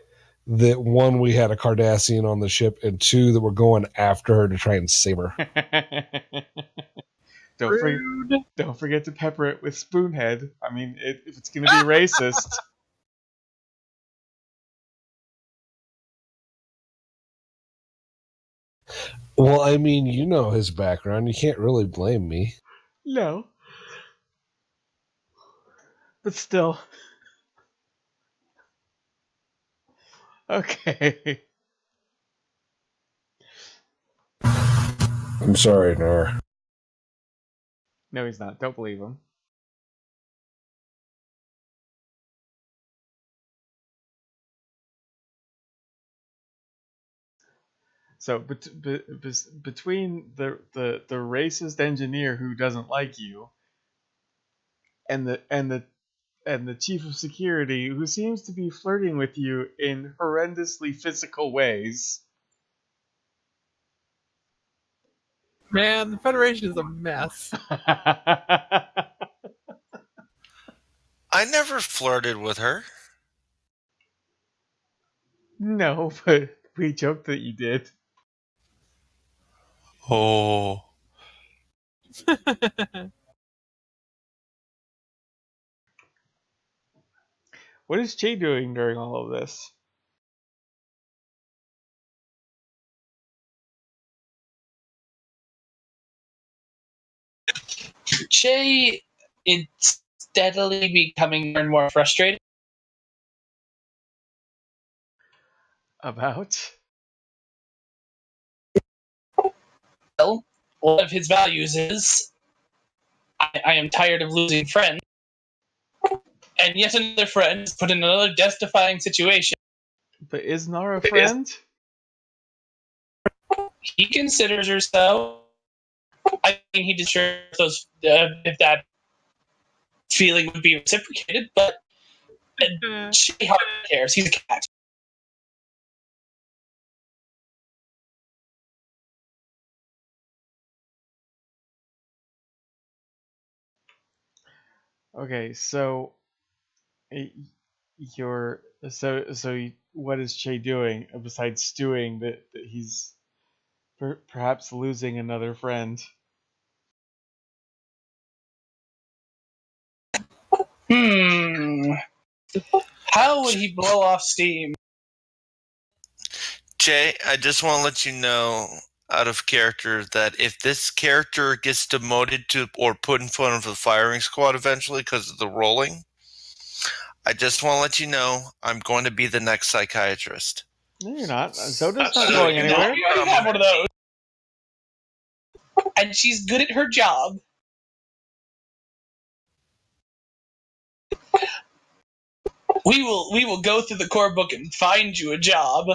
S5: that, one, we had a Cardassian on the ship, and two, that we're going after her to try and save her.
S1: Don't forget to pepper it with Spoonhead. I mean, if it's going to be racist.
S5: Well, I mean, you know his background. You can't really blame me.
S1: No. But still. Okay.
S5: I'm sorry, Nar.
S1: No, he's not. Don't believe him. So between the racist engineer who doesn't like you and the chief of security who seems to be flirting with you in horrendously physical ways.
S3: Man, the Federation is a mess.
S6: I never flirted with her.
S1: No, but we joked that you did.
S6: Oh.
S1: What is Che doing during all of this?
S4: Che is steadily becoming more and more frustrated.
S1: About?
S4: Well, one of his values is I am tired of losing friends. And yet another friend is put in another death-defying situation.
S1: But is Nara a friend?
S4: He considers her so. I mean, he deserves those if that feeling would be reciprocated, but she hardly cares. He's a cat.
S1: Okay, so what is Che doing besides stewing that he's perhaps losing another friend?
S4: How would he blow off steam?
S6: Jay, I just want to let you know, out of character, that if this character gets demoted to or put in front of the firing squad eventually because of the rolling, I just want to let you know I'm going to be the next psychiatrist.
S1: No, you're not. Zoda's not going
S4: You
S1: anywhere.
S4: already have one of those. And she's good at her job. We will go through the core book and find you a job.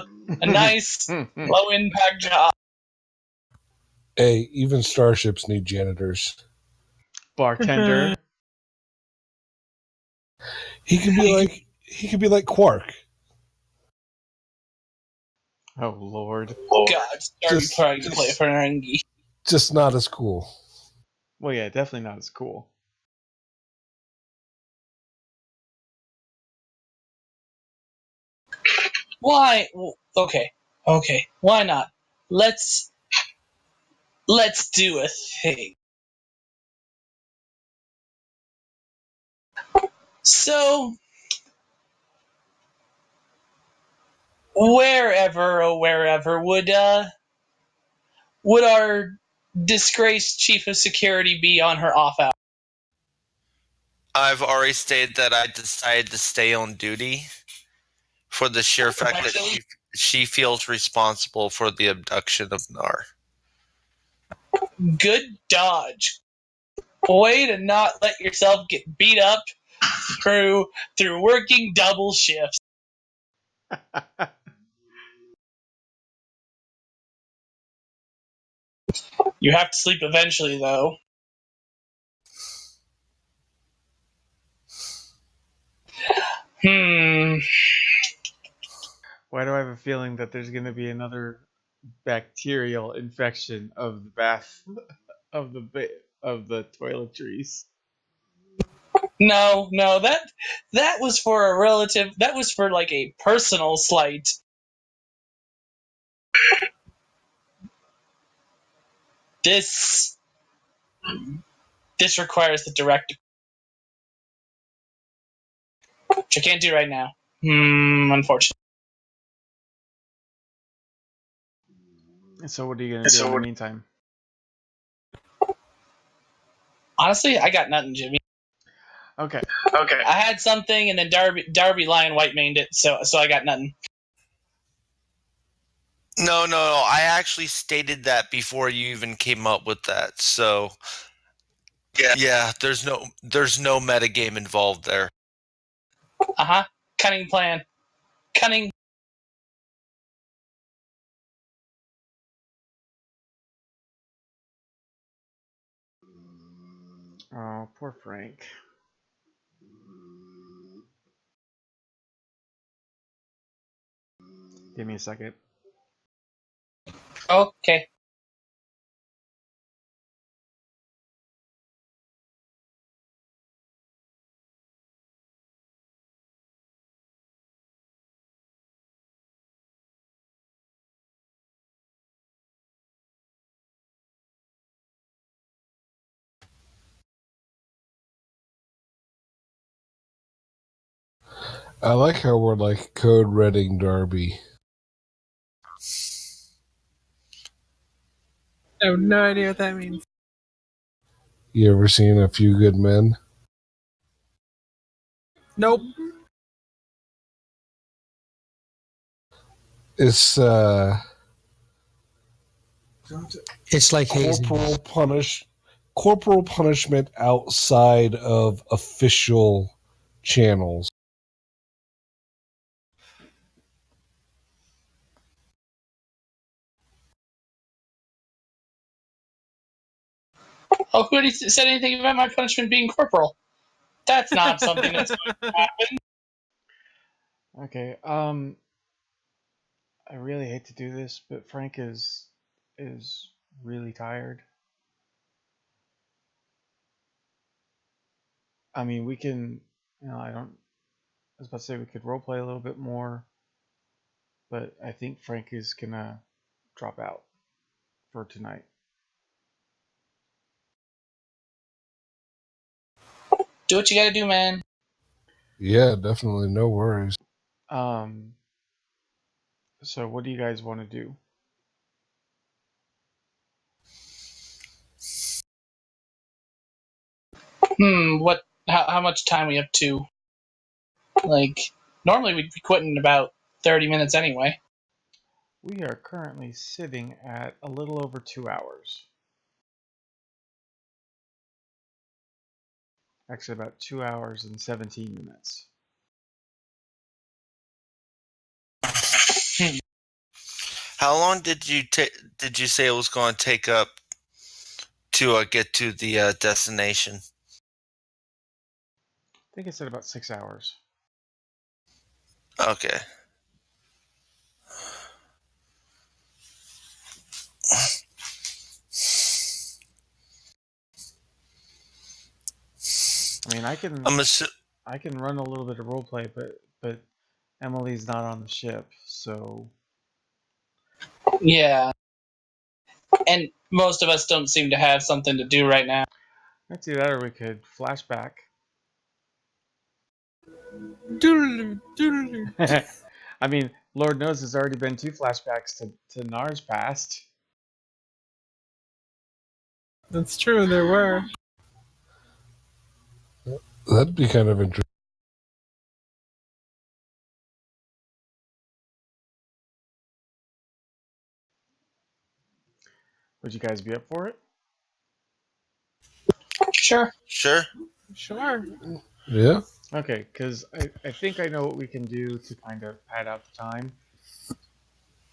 S4: A nice, low-impact job.
S5: Hey, even starships need janitors.
S1: Bartender.
S5: He could be like Quark.
S1: Oh Lord.
S4: God, sorry trying to play Ferengi.
S5: Just not as cool.
S1: Well, yeah, definitely not as cool.
S4: Why? Okay. Why not? Let's do a thing. So, wherever would our disgraced chief of security be on her off hour?
S6: I've already stated that I decided to stay on duty for the sheer fact that she feels responsible for the abduction of Nar.
S4: Good dodge. Way to not let yourself get beat up through working double shifts. You have to sleep eventually, though.
S1: Why do I have a feeling that there's going to be another bacterial infection of the bath of the toiletries?
S4: No, that was for a relative. That was for like a personal slight. This requires the direct, which I can't do right now. Unfortunately.
S1: So what are you going to do in the meantime?
S4: Honestly, I got nothing, Jimmy.
S1: Okay.
S4: I had something, and then Darby Lion White mained it, so I got nothing.
S6: No. I actually stated that before you even came up with that. So, yeah, there's no metagame involved there.
S4: Cunning plan. Cunning.
S1: Oh, poor Frank. Give me a second.
S4: Okay.
S5: I like how we're like code redding Darby.
S3: I have no idea what that means.
S5: You ever seen A Few Good Men?
S3: Nope.
S5: It's
S2: It's like hazing.
S5: corporal punishment outside of official channels.
S4: Oh, who said anything about my punishment being corporal? That's not something that's going to happen.
S1: Okay. I really hate to do this, but Frank is really tired. I mean, we can, I was about to say we could roleplay a little bit more, but I think Frank is gonna drop out for tonight.
S4: Do what you gotta do, man.
S5: Yeah, definitely. No worries.
S1: So what do you guys want to do?
S4: What? How much time we have to? Like, normally we'd be quitting in about 30 minutes anyway.
S1: We are currently sitting at a little over 2 hours. Actually, about 2 hours and 17 minutes.
S6: How long did you say it was going to take up to get to the destination?
S1: I think I said about 6 hours.
S6: Okay.
S1: I mean, I can run a little bit of roleplay, but Emily's not on the ship, so
S4: Yeah. And most of us don't seem to have something to do right now.
S1: let's do that, or we could flashback.
S3: Doodaloo, doodaloo.
S1: I mean, Lord knows there's already been 2 flashbacks to Nar's past.
S3: That's true, there were.
S5: That'd be kind of interesting.
S1: Would you guys be up for it?
S4: Sure.
S6: Sure.
S3: Sure.
S5: Yeah.
S1: Okay, because I think I know what we can do to kind of pad out the time.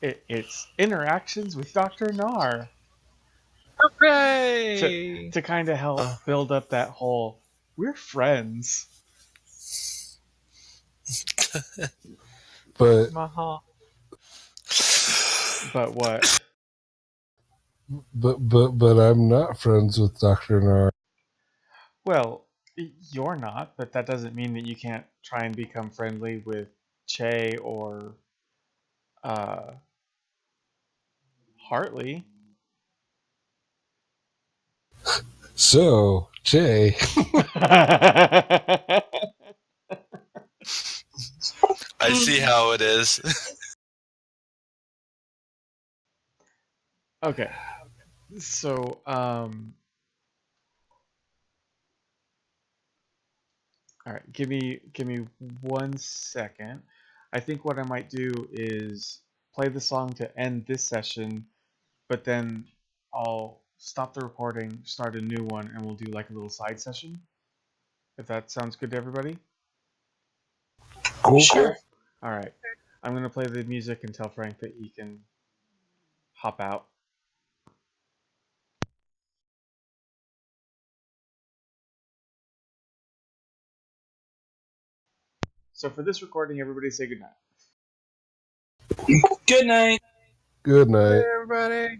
S1: It's interactions with Dr. Nar
S3: Hooray!
S1: to kind of help build up that whole we're friends.
S5: But
S3: Maha.
S1: But what?
S5: but I'm not friends with Dr. Nar.
S1: Well, you're not, but that doesn't mean that you can't try and become friendly with Che or Hartley.
S5: So, Jay.
S6: I see how it is.
S1: Okay. So, all right, give me 1 second. I think what I might do is play the song to end this session, but then I'll stop the recording, start a new one, and we'll do like a little side session. If that sounds good to everybody.
S5: Cool.
S4: Sure.
S1: All right. I'm going to play the music and tell Frank that he can hop out. So for this recording, everybody say goodnight.
S4: Good night.
S5: Good night.
S3: Hey, everybody.